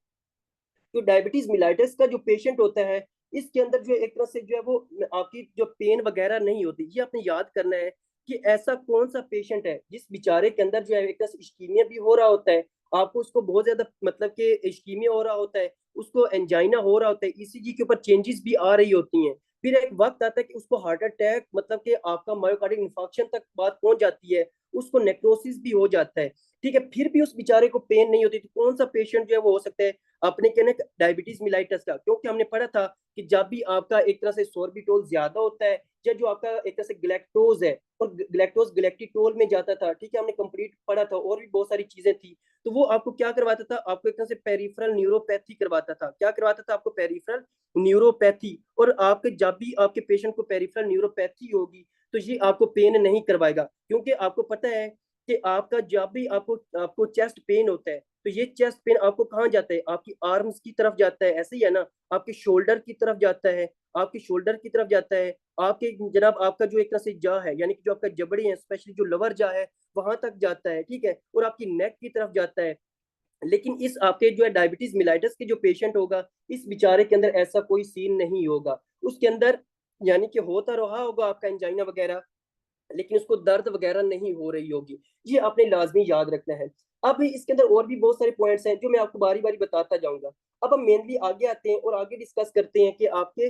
जो डायबिटीज मिलाइटिस का जो पेशेंट होता है, इसके अंदर जो एक तरह से जो है वो आपकी जो पेन वगैरह नहीं होती। ये आपने याद करना है कि ऐसा कौन सा पेशेंट है जिस बेचारे के अंदर जो है एक तरह से इश्कीमिया भी हो रहा होता है, आपको उसको बहुत ज्यादा मतलब कि इश्कीमिया हो रहा होता है, उसको एंजाइना हो रहा होता है, ईसीजी के ऊपर चेंजेस भी आ रही होती हैं, फिर एक वक्त आता है कि उसको हार्ट अटैक मतलब कि आपका मायोकार्डिक इंफार्क्शन तक बात पहुंच जाती है, उसको नेक्रोसिस भी हो जाता है, ठीक है, फिर भी उस बेचारे को पेन नहीं होती। तो कौन सा पेशेंट जो है वो हो सकता है अपने कहने डायबिटीज मिलाइटस का? क्योंकि हमने पढ़ा था कि जब भी आपका एक तरह से सोर्बिटोल ज्यादा होता है, या जो आपका एक तरह से ग्लैक्टोज है, और ग्लैक्टोज ग्लैक्टिटोल में जाता था, ठीक है, हमने कंप्लीट पढ़ा था, और भी बहुत सारी चीजें थी, तो वो आपको क्या करवाता था, आपको एक तरह से पेरिफेरल न्यूरोपैथी करवाता था। क्या करवाता था? आपको पेरिफेरल न्यूरोपैथी। और आपके जब भी आपके पेशेंट को पेरिफेरल न्यूरोपैथी होगी तो ये आपको पेन नहीं करवाएगा, क्योंकि आपको पता है कि आपका जब भी आपको आपको चेस्ट पेन होता है, तो ये चेस्ट पेन आपको कहाँ जाता है? आपकी आर्म्स की तरफ जाता है, ऐसे ही है ना, आपके शोल्डर की तरफ जाता है, आपके शोल्डर की तरफ जाता है, आपके जनाब आपका जो एक तरह से जा है, यानी कि जो आपका जबड़े है, स्पेशली जो लवर जा है, वहां तक जाता है, ठीक है, और आपकी नेक की तरफ जाता है। लेकिन इस आपके जो है डायबिटीज मिलाइटिस के जो पेशेंट होगा, इस बेचारे के अंदर ऐसा कोई सीन नहीं होगा। उसके अंदर यानी कि होता रहा होगा आपका एंजाइना वगैरह, लेकिन उसको दर्द वगैरह नहीं हो रही होगी। ये आपने लाजमी याद रखना है। अब इसके अंदर और भी बहुत सारे पॉइंट्स हैं जो मैं आपको बारी बारी बताता जाऊंगा। अब हम मेनली आगे आते हैं और आगे डिस्कस करते हैं कि आपके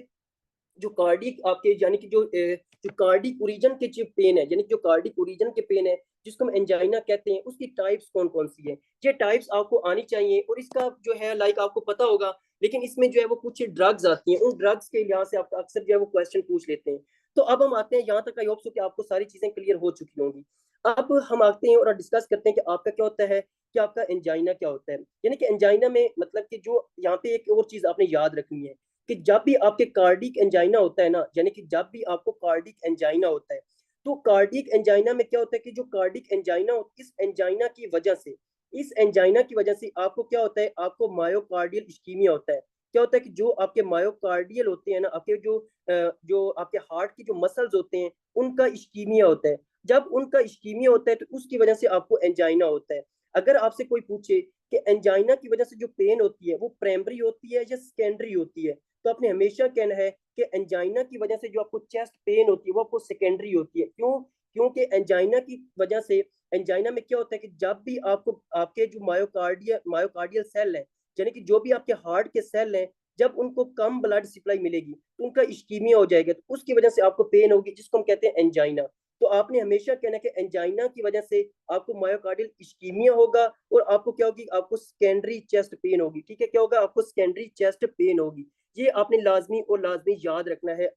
जो कार्डिक आपके यानी कि जो कार्डिक ओरिजन के जो पेन है, यानी कि जो कार्डिक ओरिजन के पेन है जिसको हम एंजाइना कहते हैं, उसकी टाइप्स कौन कौन सी है। ये टाइप्स आपको आनी चाहिए, और इसका जो है लाइक आपको पता होगा, लेकिन इसमें जो है वो कुछ ड्रग्स आती हैं, उन ड्रग्स के लिहाज से आपका अक्सर जो है वो क्वेश्चन पूछ लेते हैं। तो अब हम आते हैं यहाँ तक, आई होप सो कि आपको सारी चीजें क्लियर हो चुकी होंगी। अब हम आते हैं और डिस्कस करते हैं कि आपका क्या होता है, कि आपका एंजाइना क्या होता है। यानी कि एंजाइना में मतलब कि जो यहाँ पे एक और चीज आपने याद रखनी है कि जब भी आपके कार्डिक एंजाइना होता है ना, यानी कि जब भी आपको कार्डिक एंजाइना होता है, तो कार्डिक एंजाइना में क्या होता है कि जो कार्डिक एंजाइना इस एंजाइना की वजह से, इस एंजाइना की वजह से आपको क्या होता है, आपको मायोकार्डियल इस्कीमिया होता है। क्या होता है कि जो आपके मायोकार्डियल होते हैं ना, आपके जो आपके हार्ट की जो मसल्स होते हैं, उनका इस्कीमिया होता है। जब उनका इस्कीमिया होता है तो उसकी वजह से आपको एंजाइना होता है। अगर आपसे कोई पूछे कि एंजाइना की वजह से जो पेन होती है वो प्राइमरी होती है या सेकेंडरी होती है, तो आपने हमेशा कहना है कि एंजाइना की वजह से जो आपको चेस्ट पेन होती है वो आपको सेकेंडरी होती है। क्यों? क्योंकि एंजाइना की वजह से, एंजाइना में क्या होता है कि जब भी आपको आपके जो मायोकार्डियल सेल है, यानी कि जो भी आपके हार्ट के सेल हैं, जब उनको कम ब्लड सप्लाई मिलेगी तो उनका इस्कीमिया हो जाएगा, तो उसकी वजह से आपको पेन होगी, जिसको हम कहते हैं एंजाइना। तो आपने हमेशा कहना कि एंजाइना की वजह से आपको मायोकार्डियल इस्कीमिया होगा, और आपको क्या होगी, आपको सेकेंडरी चेस्ट पेन होगी। ठीक है, क्या होगा, आपको सेकेंडरी चेस्ट पेन होगी। ये आपने लाजमी और लाजमी याद रखना है।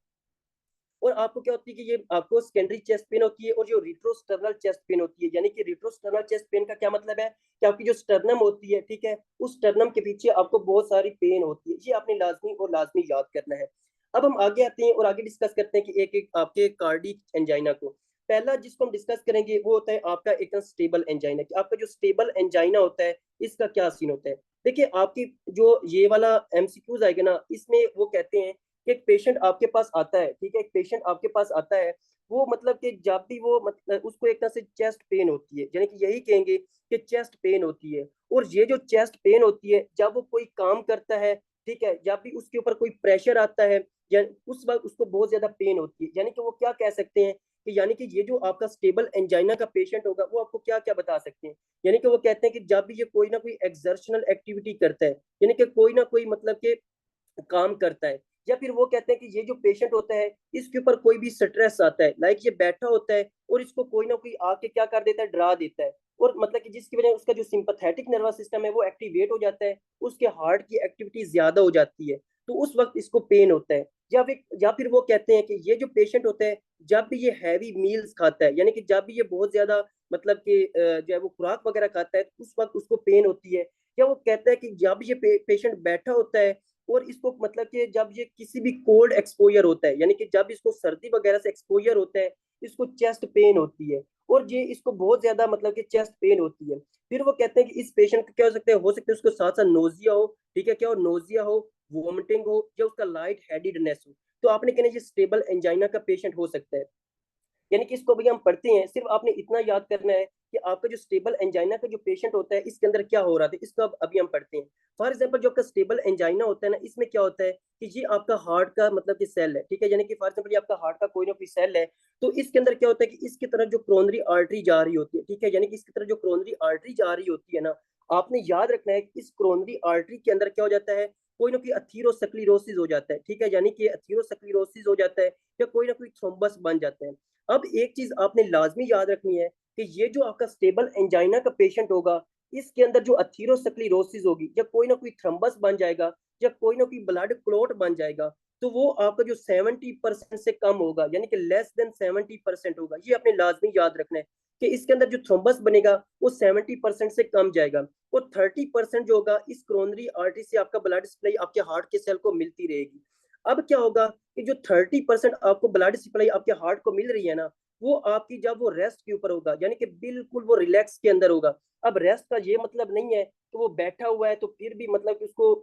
और आपको क्या होती है कि ये आपको सेकेंडरी चेस्ट पेन होती है, और जो रिट्रोस्टर्नल चेस्ट पेन होती है, यानी कि रिट्रोस्टर्नल चेस्ट पेन का क्या मतलब है कि आपकी जो स्टर्नम होती है, ठीक है, उस स्टर्नम के पीछे आपको बहुत सारी पेन होती है। ये आपने लाजमी और लाजमी याद करना है। अब हम आगे आते हैं और आगे डिस्कस करते हैं कि एक एक आपके कार्डिक एंजाइना को। पहला जिसको हम डिस्कस करेंगे वो होता है आपका एक स्टेबल एंजाइना, कि आपका जो स्टेबल एंजाइना होता है इसका क्या सीन होता है। देखिए, आपकी जो ये वाला एमसीक्यूज आएगा ना, इसमें वो कहते हैं कि एक पेशेंट आपके पास आता है, ठीक है, एक पेशेंट आपके पास आता है, वो मतलब कि जब भी वो मतलब उसको एक तरह से चेस्ट पेन होती है, यानी कि यही कहेंगे कि चेस्ट पेन होती है। और ये जो चेस्ट पेन होती है जब वो कोई काम करता है, ठीक है, जब भी उसके ऊपर कोई प्रेशर आता है, या उस वक्त उसको बहुत ज्यादा पेन होती है। यानी कि वो क्या कह सकते हैं कि यानी कि ये जो आपका स्टेबल एंजाइना का पेशेंट होगा वो आपको क्या क्या बता सकते हैं। यानी कि वो कहते हैं कि जब भी ये कोई ना कोई एक्सर्शनल एक्टिविटी करता है, यानी कि कोई ना कोई मतलब के काम करता है, या फिर वो कहते हैं कि ये जो पेशेंट होता है इसके ऊपर कोई भी स्ट्रेस आता है, लाइक ये बैठा होता है और इसको कोई ना कोई आके क्या कर देता है, डरा देता है, और मतलब कि जिसकी वजह उसका जो सिंपैथेटिक नर्वस सिस्टम है वो एक्टिवेट हो जाता है, उसके हार्ट की एक्टिविटी ज्यादा हो जाती है, तो उस वक्त इसको पेन होता है। या फिर वो कहते हैं कि ये जो पेशेंट होता है जब भी ये हैवी मील्स खाता है, यानी कि जब भी ये बहुत ज्यादा मतलब कि जो है वो खुराक वगैरह खाता है, तो उस वक्त उसको पेन होती है। या वो कहता है कि जब ये पेशेंट बैठा होता है और इसको मतलब कि जब ये किसी भी कोल्ड एक्सपोजर होता है, यानी कि जब इसको सर्दी वगैरह से एक्सपोजर होता है, इसको चेस्ट पेन होती है, और ये इसको बहुत ज्यादा मतलब कि चेस्ट पेन होती है। फिर वो कहते हैं कि इस पेशेंट को क्या हो सकता है उसको साथ साथ नोजिया हो, ठीक है, क्या हो, नोजिया हो, वोमिटिंग हो, या उसका लाइट हेडेडनेस हो। तो आपने कहना ये स्टेबल एंजाइना का पेशेंट हो सकता है। यानी कि इसको भैया हम पढ़ते हैं, सिर्फ आपने इतना याद करना है कि आपका जो स्टेबल एंजाइना का जो पेशेंट होता है इसके अंदर क्या हो रहा था, इसको अब अभी हम पढ़ते हैं। फॉर एग्जाम्पल जो आपका स्टेबल एंजाइना होता है ना, इसमें क्या होता है कि ये आपका हार्ट का मतलब कि सेल है, ठीक है, यानी कि फॉर एग्जाम्पल ये आपका हार्ट का कोई ना कोई सेल है। तो इसके अंदर क्या होता है कि इसकी तरफ जो क्रोनरी आर्टरी जा रही होती है, ठीक है, यानी कि इसकी तरफ जो क्रोनरी आर्टरी जा रही होती है ना, आपने याद रखना है कि इस क्रोनरी आर्टरी के अंदर क्या हो जाता है, कोई ना कोई अथीरोस्क्लेरोसिस हो जाता है, ठीक है, यानी कि अथीरोस्क्लेरोसिस हो जाता है या कोई ना कोई थ्रोम्बस बन जाता है। अब एक चीज आपने लाजमी याद रखनी है कि ये जो आपका स्टेबल एंजाइना का पेशेंट होगा, इसके अंदर जो अथीरोस्क्लेरोसिस होगी या कोई ना कोई थ्रम्बस बन जाएगा या कोई ना कोई ब्लड क्लॉट बन जाएगा, तो वो आपका जो 70% से कम होगा, यानी कि लेस देन 70% होगा। ये आपने लाजमी याद रखना है कि इसके अंदर जो थ्रोम्बस बनेगा वो 70% से कम जाएगा, और 30% जो होगा इस क्रोनरी आर्टरी से आपका ब्लड सप्लाई आपके हार्ट के सेल को मिलती रहेगी। अब क्या होगा कि जो 30% आपको ब्लड सप्लाई आपके हार्ट को मिल रही है ना, वो आपकी जब वो रेस्ट के ऊपर होगा, यानी कि बिल्कुल वो रिलैक्स के अंदर होगा। अब रेस्ट का ये मतलब नहीं है कि वो बैठा हुआ है तो फिर भी मतलब कि उसको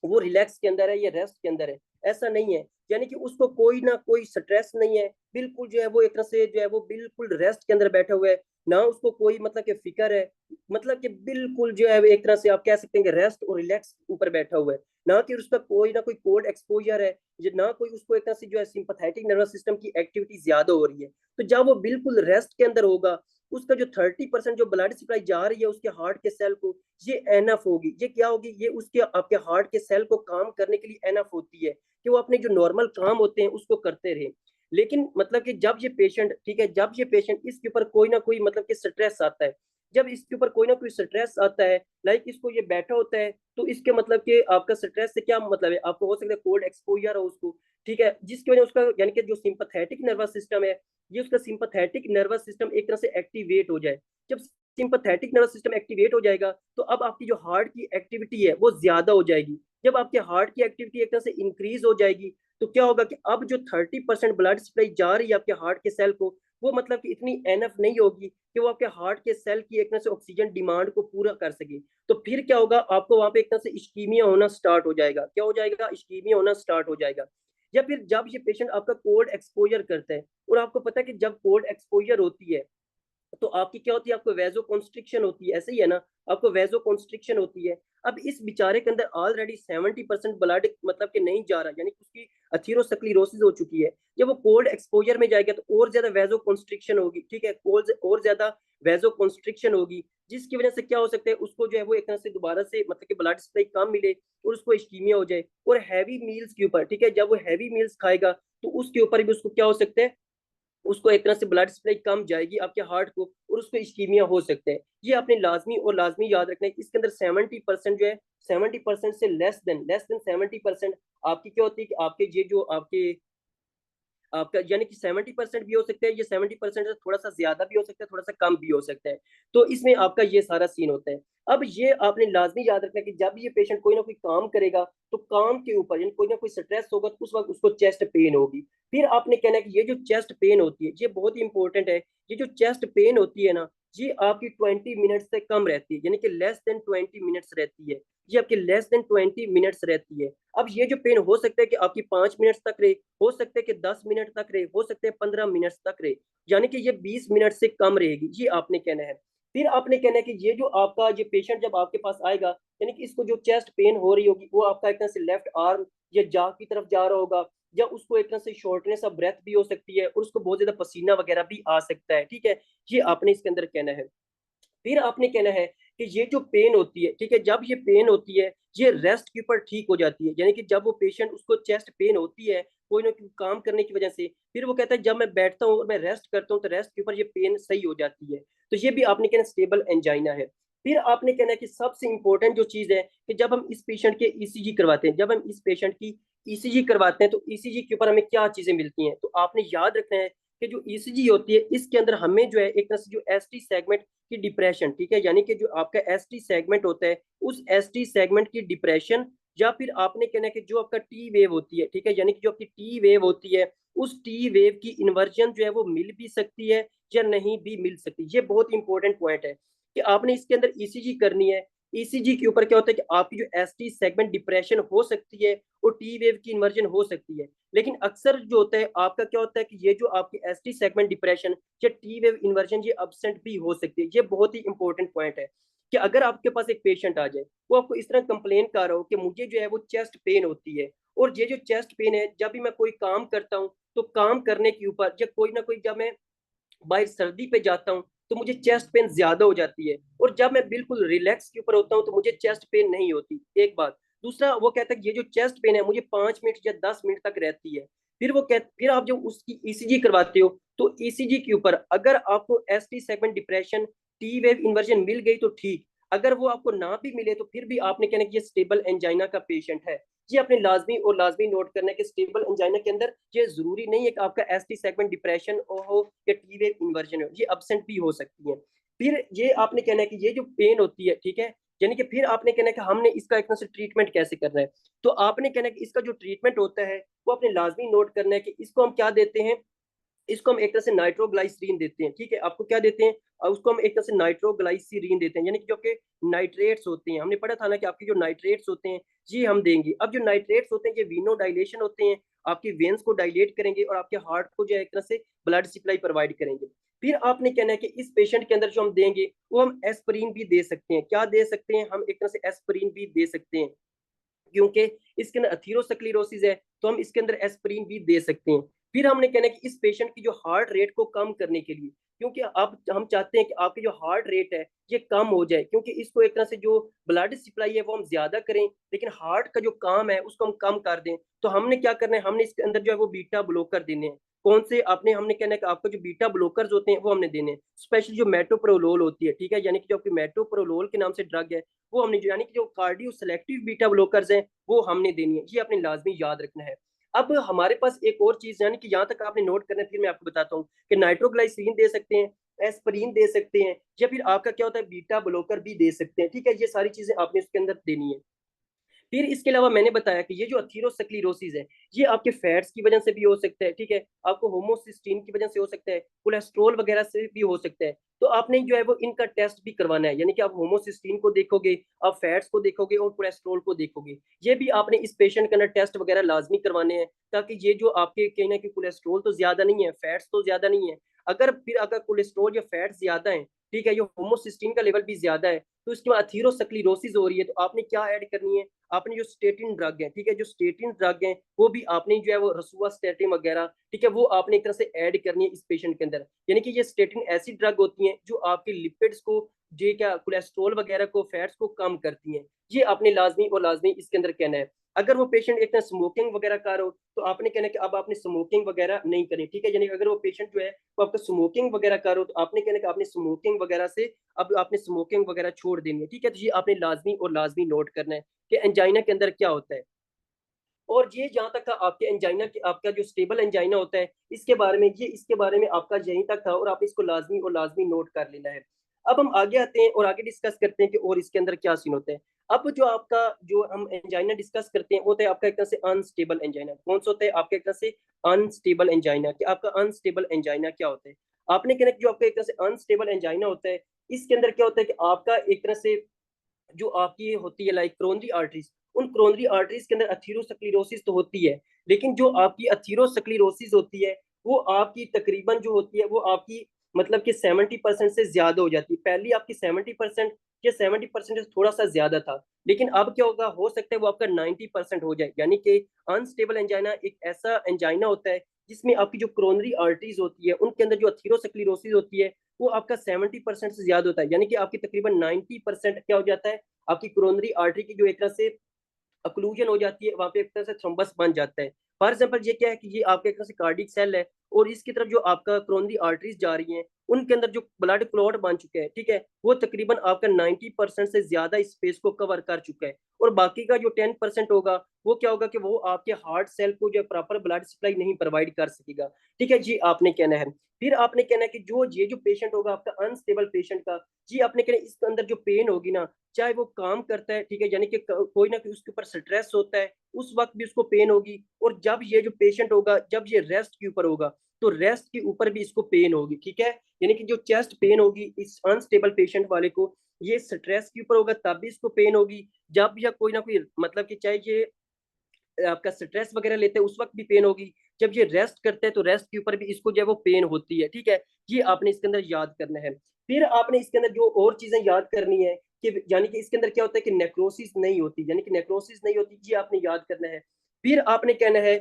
वो रिलैक्स के अंदर है या रेस्ट के अंदर है, ऐसा नहीं है। यानी कि उसको कोई ना कोई स्ट्रेस नहीं है, बिल्कुल जो है वो एक तरह से जो है वो बिल्कुल रेस्ट के अंदर बैठा हुआ है, ना उसको कोई मतलब कि फिक्र है, मतलब कि बिल्कुल जो है एक तरह से आप कह सकते हैं कि रेस्ट और रिलैक्स ऊपर बैठा हुआ है, ना कि उसका कोई ना कोई कोल्ड एक्सपोजर है, ना कोई उसको एक तरह से जो है सिंपैथेटिक नर्वस सिस्टम की एक्टिविटी ज्यादा हो रही है। तो जब वो बिल्कुल रेस्ट के अंदर होगा, उसका जो 30% जो ब्लड सप्लाई जा रही है उसके हार्ट के सेल को, ये एनफ होगी। ये क्या होगी, ये उसके आपके हार्ट के सेल को काम करने के लिए एनफ होती है कि वो अपने जो नॉर्मल काम होते हैं उसको करते रहे। लेकिन मतलब कि जब ये पेशेंट, ठीक है, जब ये पेशेंट इसके ऊपर कोई ना कोई मतलब कि स्ट्रेस आता है, जब इसके ऊपर कोई ना कोई स्ट्रेस आता है, लाइक इसको ये बैठा होता है, तो इसके मतलब कि आपका स्ट्रेस से क्या मतलब है, आपको हो सकता है कोल्ड एक्सपोजर हो उसको, ठीक है, जिसकी वजह उसका यानी कि जो सिंपैथेटिक नर्वस सिस्टम है, ये उसका सिंपैथेटिक नर्वस सिस्टम एक तरह से एक्टिवेट हो जाए। जब सिंपैथेटिक नर्वस सिस्टम एक्टिवेट हो जाएगा तो अब आपकी जो हार्ट की एक्टिविटी है वो ज्यादा हो जाएगी। जब आपके हार्ट की एक्टिविटी एक तरह से इंक्रीज हो जाएगी, तो क्या होगा कि अब जो 30% ब्लड सप्लाई जा रही है आपके हार्ट के सेल को, वो मतलब कि इतनी एनफ नहीं होगी कि वो आपके हार्ट के सेल की एक तरह से ऑक्सीजन डिमांड को पूरा कर सके। तो फिर क्या होगा, आपको वहां पे एक तरह से इश्कीमिया होना स्टार्ट हो जाएगा। क्या हो जाएगा, इश्कीमिया होना स्टार्ट हो जाएगा। या फिर जब ये पेशेंट आपका कोल्ड एक्सपोजर करता है, और आपको पता है कि जब कोल्ड एक्सपोजर होती है तो आपकी क्या होती है, आपको वेजो कॉन्स्ट्रिक्शन होती है, ऐसे ही है ना, आपको वेजो कॉन्स्ट्रिक्शन होती है। अब इस बेचारे के अंदर ऑलरेडी 70% ब्लड मतलब कि नहीं जा रहा, यानी कि उसकी अथीरोस्क्लेरोसिस हो चुकी है। जब वो कोल्ड एक्सपोजर में जाएगा तो और ज्यादा वेजो कॉन्स्ट्रिक्शन होगी, ठीक है, कोल्ड और ज्यादा वेजो कॉन्स्ट्रिक्शन होगी, जिसकी वजह से क्या हो सकता है, उसको जो है वो एक तरह से दोबारा से मतलब कि ब्लड सप्लाई कम मिले और उसको इश्कीमिया हो जाए। और हैवी मील्स के ऊपर, ठीक है, जब वो हैवी मील्स खाएगा तो उसके ऊपर भी उसको क्या हो सकता है, उसको एक तरह से ब्लड सप्लाई कम जाएगी आपके हार्ट को और उसको इश्कीमिया हो सकते हैं। ये आपने लाजमी और लाजमी याद रखना है। इसके अंदर 70% जो है, 70% से लेस देन 70% आपकी क्या होती है कि आपके ये जो आपके आपका यानी कि 70% भी हो सकता है, ये 70% से थोड़ा सा ज्यादा भी हो सकता है, थोड़ा सा कम भी हो सकता है। तो इसमें आपका ये सारा सीन होता है। अब ये आपने लाजमी याद रखना है कि जब ये पेशेंट कोई ना कोई काम करेगा तो काम के ऊपर यानी कोई ना कोई स्ट्रेस होगा तो उस वक्त उसको चेस्ट पेन होगी। फिर आपने कहना है कि ये जो चेस्ट पेन होती है ये बहुत ही इंपॉर्टेंट है। ये जो चेस्ट पेन होती है ना, ये आपकी 20 मिनट्स से कम रहती है, यानी कि लेस देन 20 मिनट्स रहती है। ये आपकी लेस देन 20 मिनट्स रहती है। अब ये जो पेन हो सकता है कि आपकी 5 मिनट तक रहे, हो सकता है कि 10 मिनट तक रहे, हो सकते हैं 15 मिनट तक रहे, यानी कि ये 20 मिनट से कम रहेगी। ये आपने कहना है। फिर आपने कहना है कि ये जो आपका ये पेशेंट जब आपके पास आएगा, यानी कि इसको जो चेस्ट पेन हो रही होगी वो आपका एक तरह से लेफ्ट आर्म या जाग की तरफ जा रहा होगा, या उसको एक तरह से शॉर्टनेस ऑफ ब्रेथ भी हो सकती है और उसको बहुत ज्यादा पसीना वगैरह भी आ सकता है, ठीक है। ये आपने इसके अंदर कहना है। फिर आपने कहना है कि ये जो पेन होती है, ठीक है, जब ये पेन होती है ये रेस्ट के ऊपर ठीक हो जाती है, यानी कि जब वो पेशेंट उसको चेस्ट पेन होती है कोई ना कोई काम करने की वजह से, फिर वो कहता है जब मैं बैठता हूँ और मैं रेस्ट करता हूँ तो रेस्ट के ऊपर ये पेन सही हो जाती है। तो ये भी आपने कहना स्टेबल एंजाइना है। फिर आपने कहना है कि सबसे इंपॉर्टेंट जो चीज है कि जब हम इस पेशेंट के ईसीजी करवाते हैं, जब हम इस पेशेंट की ईसीजी करवाते हैं तो ईसीजी के ऊपर हमें क्या चीजें मिलती हैं, तो आपने याद रखना है कि जो ईसीजी होती है इसके अंदर हमें जो है एक तरह से जो एसटी सेगमेंट की डिप्रेशन, ठीक है, यानी कि जो आपका एसटी सेगमेंट होता है उस एसटी सेगमेंट की डिप्रेशन, या फिर आपने कहना है कि जो आपका टी वेव होती है, ठीक है, यानी कि जो आपकी टी वेव होती है उस टी वेव की इन्वर्जन जो है वो मिल भी सकती है या नहीं भी मिल सकती। ये बहुत इंपॉर्टेंट पॉइंट है कि आपने इसके अंदर ईसीजी करनी है। ईसीजी के ऊपर क्या होता है कि आपकी जो एसटी सेगमेंट डिप्रेशन हो सकती है और टी वेव की इन्वर्जन हो सकती है, लेकिन अक्सर जो होता है आपका क्या होता है कि ये जो आपकी एसटी सेगमेंट डिप्रेशन या टी वेव इन्वर्जन ये अब्सेंट भी हो सकती है। ये बहुत ही इंपॉर्टेंट पॉइंट है कि अगर आपके पास एक पेशेंट आ जाए, वो आपको इस तरह कंप्लेन कर रहा हो कि मुझे जो है वो चेस्ट पेन होती है, और ये जो चेस्ट पेन है जब भी मैं कोई काम करता हूँ तो काम करने के ऊपर जब कोई ना कोई, जब मैं बाहर सर्दी पे जाता हूँ तो मुझे चेस्ट पेन ज्यादा हो जाती है, और जब मैं बिल्कुल रिलैक्स के ऊपर होता हूँ तो मुझे चेस्ट पेन नहीं होती। एक बात। दूसरा, वो कहता है कि ये जो चेस्ट पेन है मुझे 5 मिनट या 10 मिनट तक रहती है। फिर आप जब उसकी ईसीजी करवाते हो तो ईसीजी के ऊपर अगर आपको ST segment depression T wave inversion मिल गई तो ठीक, अगर वो आपको ना भी मिले तो फिर भी आपने कहना कि ये स्टेबल एंजाइना का पेशेंट है। ये अपने लाजमी और लाजमी नोट करना है कि स्टेबल एंजाइना के अंदर ये जरूरी नहीं है कि आपका एसटी सेगमेंट डिप्रेशन हो या टी वेव इन्वर्जन हो, ये अब्सेंट भी हो सकती है। फिर ये आपने कहना है कि ये जो पेन होती है, ठीक है, यानी कि फिर आपने कहना है कि हमने इसका एक तरह से ट्रीटमेंट कैसे करना है। तो आपने कहना है कि इसका जो ट्रीटमेंट होता है वो अपने लाजमी नोट करना है कि इसको हम क्या देते हैं। इसको हम एक तरह से नाइट्रोग्लाइसरीन देते हैं, ठीक है, आपको क्या देते हैं, उसको हम एक तरह से नाइट्रोग्लाइसरीन देते हैं, यानी कि जो कि नाइट्रेट्स होते हैं, हमने पढ़ा था ना कि आपके जो नाइट्रेट्स होते हैं जी हम देंगे। अब जो नाइट्रेट्स होते हैं ये वीनो डायलेशन होते हैं, आपकी वेन्स को डायलेट करेंगे और आपके हार्ट को जो है एक तरह से ब्लड सप्लाई प्रोवाइड करेंगे। फिर आपने कहना है कि इस पेशेंट के अंदर जो हम देंगे वो हम एस्पिरिन भी दे सकते हैं। क्या दे सकते हैं, हम एक तरह से एस्पिरिन भी दे सकते हैं, क्योंकि इसके अंदर अथीरोस्क्लेरोसिस है तो हम इसके अंदर एस्पिरिन भी दे सकते हैं। फिर हमने कहना है कि इस पेशेंट की जो हार्ट रेट को कम करने के लिए, क्योंकि अब हम चाहते हैं कि आपकी जो हार्ट रेट है ये कम हो जाए, क्योंकि इसको एक तरह से जो ब्लड सप्लाई है वो हम ज्यादा करें लेकिन हार्ट का जो काम है उसको हम कम कर दें। तो हमने क्या करना है, हमने इसके अंदर जो है वो बीटा ब्लॉकर देने हैं। कौन से आपने, हमने कहना है कि आपको जो बीटा ब्लॉकर्स होते हैं वो हमने देने हैं, स्पेशली जो मेटोप्रोलोल होती है, ठीक है, यानी कि जो आपकी मेटोप्रोलोल के नाम से ड्रग है वो हमने जो, यानी कि जो कार्डियो सेलेक्टिव बीटा ब्लॉकर्स हैं वो हमने देनी है। ये आपने लाजमी याद रखना है। अब हमारे पास एक और चीज, यानी कि यहाँ तक आपने नोट करना है, फिर मैं आपको बताता हूँ कि नाइट्रोग्लाइसिन दे सकते हैं, एस्पिरिन दे सकते हैं, या फिर आपका क्या होता है बीटा ब्लॉकर भी दे सकते हैं, ठीक है, ये सारी चीजें आपने इसके अंदर देनी है। फिर इसके अलावा मैंने बताया कि ये जो अथीरोस्क्लेरोसिस है ये आपके फैट्स की वजह से भी हो सकता है, ठीक है, आपको होमोसिस्टीन की वजह से हो सकता है, कोलेस्ट्रॉल वगैरह से भी हो सकता है। तो आपने जो है वो इनका टेस्ट भी करवाना है, यानी कि आप होमोसिस्टीन को देखोगे, आप फैट्स को देखोगे और कोलेस्ट्रॉल को देखोगे। ये भी आपने इस पेशेंट के अंदर टेस्ट वगैरह लाजमी करवाने हैं, ताकि ये जो आपके कहीं ना कहीं कोलेस्ट्रॉल तो ज्यादा नहीं है, फैट्स तो ज्यादा नहीं है, अगर कोलेस्ट्रॉल या फैट्स ज्यादा है, ठीक है, ये होमोसिस्टीन का लेवल भी ज्यादा है, तो इसके बाद अथीरोस्क्लेरोसिस हो रही है, तो आपने क्या ऐड करनी है, आपने जो स्टेटिन ड्रग है, ठीक है, जो स्टेटिन ड्रग है वो भी आपने जो है वो रसुआस्टेटिन वगैरह, ठीक है, वो आपने एक तरह से ऐड करनी है इस पेशेंट के अंदर। यानी कि ये स्टेटिन ऐसी ड्रग होती हैं जो आपके लिपिड्स को, जो क्या कोलेस्ट्रॉल वगैरह को, फैट्स को कम करती हैं। ये आपने लाजमी और लाजमी इसके अंदर कहना है। अगर वो पेशेंट एक तरह स्मोकिंग वगैरह कर हो तो आपने कहना है कि अब आपने स्मोकिंग वगैरह नहीं करनी, ठीक है, यानी अगर वो पेशेंट जो है वो आपका स्मोकिंग वगैरह कर हो तो आपने कहना है कि आपने स्मोकिंग वगैरह से, अब आपने स्मोकिंग वगैरह छोड़ देनी है, ठीक है, तो ये आपने लाजमी और लाजमी नोट करना है कि एंजाइना के अंदर क्या होता है। और ये जहाँ तक था आपके एंजाइना के, आपका जो स्टेबल एंजाइना होता है इसके बारे में, ये इसके बारे में आपका यहीं तक था और आप इसको लाजमी और लाजमी नोट कर लेना है। अब हम आगे आते हैं और आगे डिस्कस करते हैं कि और इसके अंदर क्या सीन होता है। अब जो आपका, जो हम एंजाइना डिस्कस करते हैं वो होता है आपका एक तरह से अनस्टेबल एंजाइना। कौन सा होता है आपका एक तरह से अनस्टेबल एंजाइना, कि आपका अनस्टेबल एंजाइना क्या होता है। आपने कहना कि जो आपका एक तरह से अनस्टेबल एंजाइना होता है इसके अंदर क्या होता है कि आपका एक तरह से जो आपकी होती है लाइक क्रोनरी आर्टरीज, उन क्रोनरी आर्टरीज के अंदर अथीरोस्क्लेरोसिस तो होती है, लेकिन जो आपकी अथीरोस्क्लेरोसिस होती है वो आपकी तकरीबन जो होती है वो आपकी मतलब कि 70% से ज्यादा हो जाती है। पहली आपकी 70% या 70% से थोड़ा सा ज्यादा था, लेकिन अब क्या होगा, हो सकता है वो आपका 90% हो जाए। यानी कि अनस्टेबल एंजाइना एक ऐसा एंजाइना होता है जिसमें आपकी जो क्रोनरी आर्टरीज होती है उनके अंदर जो अथीरोस्क्लेरोसिस होती है वो आपका 70% से ज्यादा होता है, यानी कि आपकी तकरीबन 90% क्या हो जाता है, आपकी क्रोनरी आर्टरी की जो एक तरह से अक्लूजन हो जाती है, वहां पे एक तरह से थ्रोम्बस बन जाता है। फॉर एग्जाम्पल ये क्या है कि ये आपके एक तरह से कार्डिक सेल है और इसकी तरफ जो आपका क्रोनरी आर्टरीज जा रही हैं उनके अंदर जो ब्लड क्लॉट बन चुके हैं, ठीक है, वो तकरीबन आपका 90% से ज्यादा स्पेस को कवर कर चुका है, और बाकी का जो 10% होगा वो क्या होगा कि वो आपके हार्ट सेल को जो प्रॉपर ब्लड सप्लाई नहीं प्रोवाइड कर सकेगा, ठीक है जी, आपने कहना है। फिर आपने कहना है कि जो ये जो पेशेंट होगा आपका अनस्टेबल पेशेंट का, जी आपने कहना है इसके अंदर जो पेन होगी ना, चाहे वो काम करता है, ठीक है, यानी कि कोई ना कोई उसके ऊपर स्ट्रेस होता है उस वक्त भी उसको पेन होगी, और जब ये जो पेशेंट होगा जब ये रेस्ट के ऊपर होगा तो रेस्ट के ऊपर भी इसको पेन होगी, ठीक है, यानी कि जो चेस्ट पेन होगी इस अनस्टेबल पेशेंट वाले को ये स्ट्रेस के ऊपर होगा तब भी इसको पेन होगी, जब या कोई ना कोई मतलब कि चाहे ये आपका स्ट्रेस वगैरह लेते हैं उस वक्त भी पेन होगी, जब ये रेस्ट करते हैं तो रेस्ट के ऊपर भी इसको जो है वो पेन होती है। ठीक है, ये आपने इसके अंदर याद करना है। फिर आपने इसके अंदर जो और चीजें याद करनी है कि यानी कि इसके अंदर क्या होता है कि नेक्रोसिस नहीं होती, यानी कि नेक्रोसिस नहीं होती, ये आपने याद करना है। फिर आपने कहना है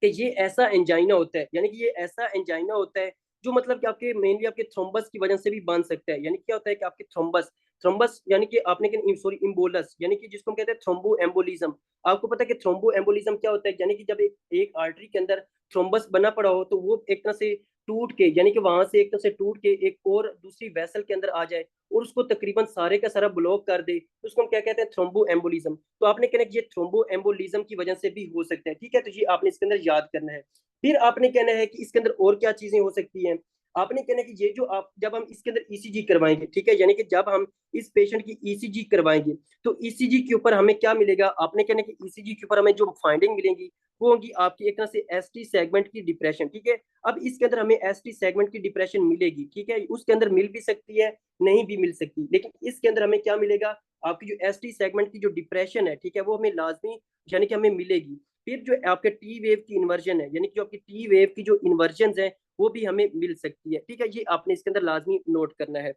कि ये ऐसा एंजाइना होता है, यानी कि ये ऐसा एंजाइना होता है जो मतलब कि आपके मेनली आपके थ्रोम्बस की वजह से भी बन सकता है। यानी क्या होता है कि आपके थ्रोम्बस थ्रोम्बस यानी कि आपने सॉरी इम्बोलस, यानी कि जिसको हम कहते हैं थ्रोम्बो एम्बोलिज्म। आपको पता है कि थ्रोम्बो एम्बोलिज्म क्या होता है, यानी कि जब एक आर्टरी के अंदर थ्रोम्बस बना पड़ा हो तो वो एक तरह से टूट के, यानी कि वहां से एक तरह से टूट के एक और दूसरी वेसल के अंदर आ जाए और उसको तकरीबन सारे का सारा ब्लॉक कर दे, तो उसको हम क्या कहते हैं, थ्रोम्बो एम्बोलिज्म। तो आपने कहना है ये थ्रोम्बो एम्बोलिज्म की वजह से भी हो सकता है। ठीक है, तो ये आपने इसके अंदर याद करना है। फिर आपने कहना है कि इसके अंदर और क्या चीजें हो सकती हैं। आपने कहना है कि ये जो आप जब हम इसके अंदर ईसीजी करवाएंगे, ठीक है, यानी कि जब हम इस पेशेंट की ईसीजी करवाएंगे तो ईसीजी के ऊपर हमें क्या मिलेगा। आपने कहना है कि ईसीजी के ऊपर हमें जो फाइंडिंग मिलेंगी वो होंगी आपकी एक तरह से एसटी सेगमेंट की डिप्रेशन। ठीक है, अब इसके अंदर हमें एसटी सेगमेंट की डिप्रेशन मिलेगी, ठीक है, उसके अंदर मिल भी सकती है नहीं भी मिल सकती, लेकिन इसके अंदर हमें क्या मिलेगा, आपकी जो एसटी सेगमेंट की जो डिप्रेशन है, ठीक है, वो हमें लाजमी यानी कि हमें मिलेगी। फिर जो आपके टी वेव की इन्वर्जन है, यानी कि जो आपकी टी वेव की जो इन्वर्जन है वो भी हमें मिल सकती है। ठीक है, ये आपने इसके अंदर लाजमी नोट करना है।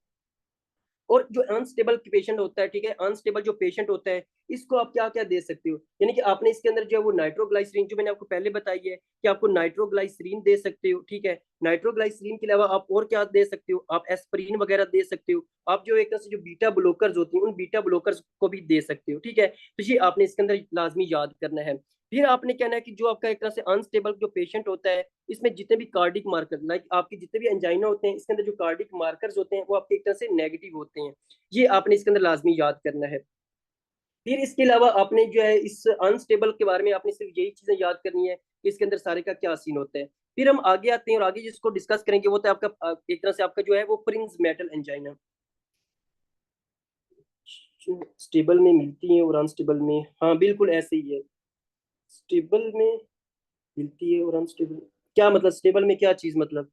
और जो अनस्टेबल पेशेंट होता है, ठीक है, अनस्टेबल जो पेशेंट होता है इसको आप क्या क्या दे सकते हो, यानी कि आपने इसके अंदर जो है वो नाइट्रोग्लाइसरीन, जो मैंने आपको पहले बताई है कि आपको नाइट्रोग्लाइसरीन दे सकते हो। ठीक है, नाइट्रोग्लाइसरीन के अलावा आप और क्या दे सकते हो, आप एस्प्रिन वगैरह दे सकते हो। आप जो एक तरह से जो बीटा ब्लोकर्स होती हैं उन बीटा ब्लोकर्स को भी दे सकते हो। ठीक है, तो ये आपने इसके अंदर लाजमी याद करना है। फिर आपने कहना है कि जो आपका एक तरह से अनस्टेबल जो पेशेंट होता है इसमें जितने भी कार्डिक मार्कर, लाइक आपके जितने भी एंजाइना होते हैं इसके अंदर जो कार्डिक मार्कर्स होते हैं वो आपके एक तरह से नेगेटिव होते हैं। ये आपने इसके अंदर लाजमी याद करना है। फिर इसके अलावा आपने जो है इस अनस्टेबल के बारे में आपने सिर्फ यही चीजें याद करनी है कि इसके अंदर सारे का क्या सीन होता है। फिर हम आगे आते हैं और आगे जिसको डिस्कस करेंगे वो तो आपका एक तरह से आपका जो है वो प्रिंस मेटल एंजाइना। स्टेबल में मिलती है और अनस्टेबल में, हाँ बिल्कुल ऐसे ही है। स्टेबल में मिलती है और अनस्टेबल, क्या मतलब स्टेबल में क्या चीज मतलब,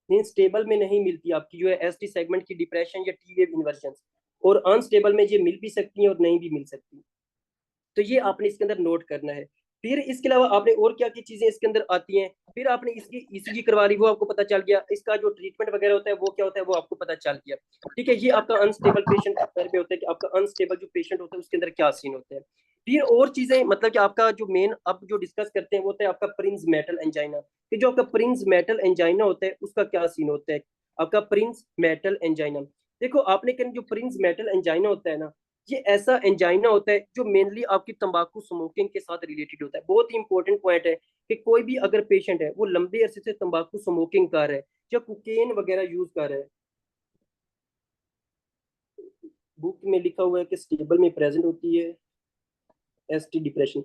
मीन स्टेबल में नहीं मिलती आपकी जो है एसटी सेगमेंट की डिप्रेशन या टी वेव इन्वर्जन, और अनस्टेबल में ये मिल भी सकती है और नहीं भी मिल सकती। तो ये आपने इसके अंदर नोट करना है। फिर इसके अलावा आपने और क्या क्या चीजें इसके अंदर आती हैं, फिर आपने इसकी ईसीजी करवा ली वो आपको पता चल गया, इसका जो ट्रीटमेंट वगैरह होता है वो क्या होता है वो आपको पता चल गया। ठीक है, ये आपका अनस्टेबल पेशेंट पे होता है कि आपका अनस्टेबल जो पेशेंट होता है उसके अंदर क्या सीन होता है। फिर और चीजें मतलब कि आपका जो मेन अब जो डिस्कस करते हैं वो होता है आपका प्रिंस मेटल एंजाइना, कि जो आपका प्रिंस मेटल एंजाइना होता है उसका क्या सीन होता है। आपका प्रिंस मेटल एंजाइना, देखो आपने कहा जो प्रिंस मेटल एंजाइना होता है ना, ये ऐसा एंजाइना होता है जो मेनली आपकी तंबाकू स्मोकिंग के साथ रिलेटेड होता है। बहुत ही इंपॉर्टेंट पॉइंट है कि कोई भी अगर पेशेंट है वो लंबे अरसे से तंबाकू स्मोकिंग कर रहा है या कोकेन वगैरह यूज कर रहा है, बुक में लिखा हुआ है कि स्टेबल में प्रेजेंट होती है एसटी डिप्रेशन।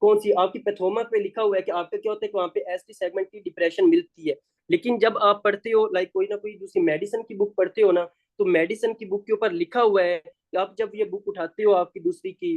कौन सी आपकी पैथोमा पे लिखा हुआ है कि आपका क्या होता है कि वहाँ पे एसटी सेगमेंट की डिप्रेशन मिलती है, लेकिन जब आप पढ़ते हो लाइक कोई ना कोई दूसरी मेडिसिन की बुक पढ़ते हो ना, तो मेडिसिन की बुक के ऊपर लिखा हुआ है कि आप जब ये बुक उठाते हो आपकी दूसरी की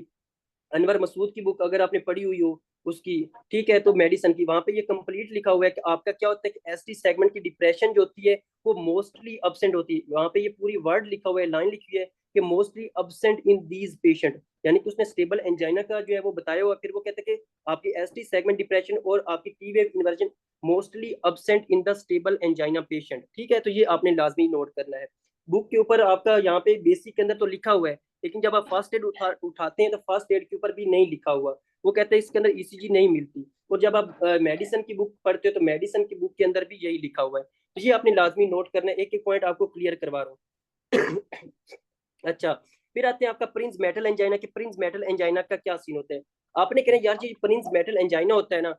अनवर मसूद की बुक अगर आपने पढ़ी हुई हो उसकी, ठीक है, तो मेडिसिन की वहां पे ये कंप्लीट लिखा हुआ है कि आपका क्या होता है कि एसटी सेगमेंट की डिप्रेशन जो होती है वो मोस्टली अब्सेंट होती है। वहां पे ये पूरी वर्ड लिखा हुआ है, लाइन लिखी हुई है कि mostly absent in these patient, यानी कि उसने स्टेबल एंजाइना का जो है वो बताया हुआ, फिर वो कहते हैं कि आपकी एसटी सेगमेंट डिप्रेशन और आपकी T wave inversion mostly absent in the stable angina patient. ठीक है, तो ये आपने लाजमी नोट करना है। बुक के ऊपर आपका यहाँ पे बेसिक के अंदर तो लिखा हुआ है, लेकिन जब आप फर्स्ट एड उठाते हैं तो फर्स्ट एड के ऊपर भी नहीं लिखा हुआ, वो कहते हैं इसके अंदर ईसीजी नहीं मिलती। और जब आप मेडिसिन की बुक पढ़ते हो तो मेडिसिन की बुक के अंदर भी यही लिखा हुआ है। तो ये आपने लाजमी नोट करना है, एक एक पॉइंट आपको क्लियर करवा रहा हूँ। अच्छा, फिर आते हैं आपका प्रिंस मेटल एंजाइना, कि प्रिंस मेटल एंजाइना का क्या सीन होता है। आपने कह रहे यार जी प्रिंस मेटल एंजाइना होता है ना,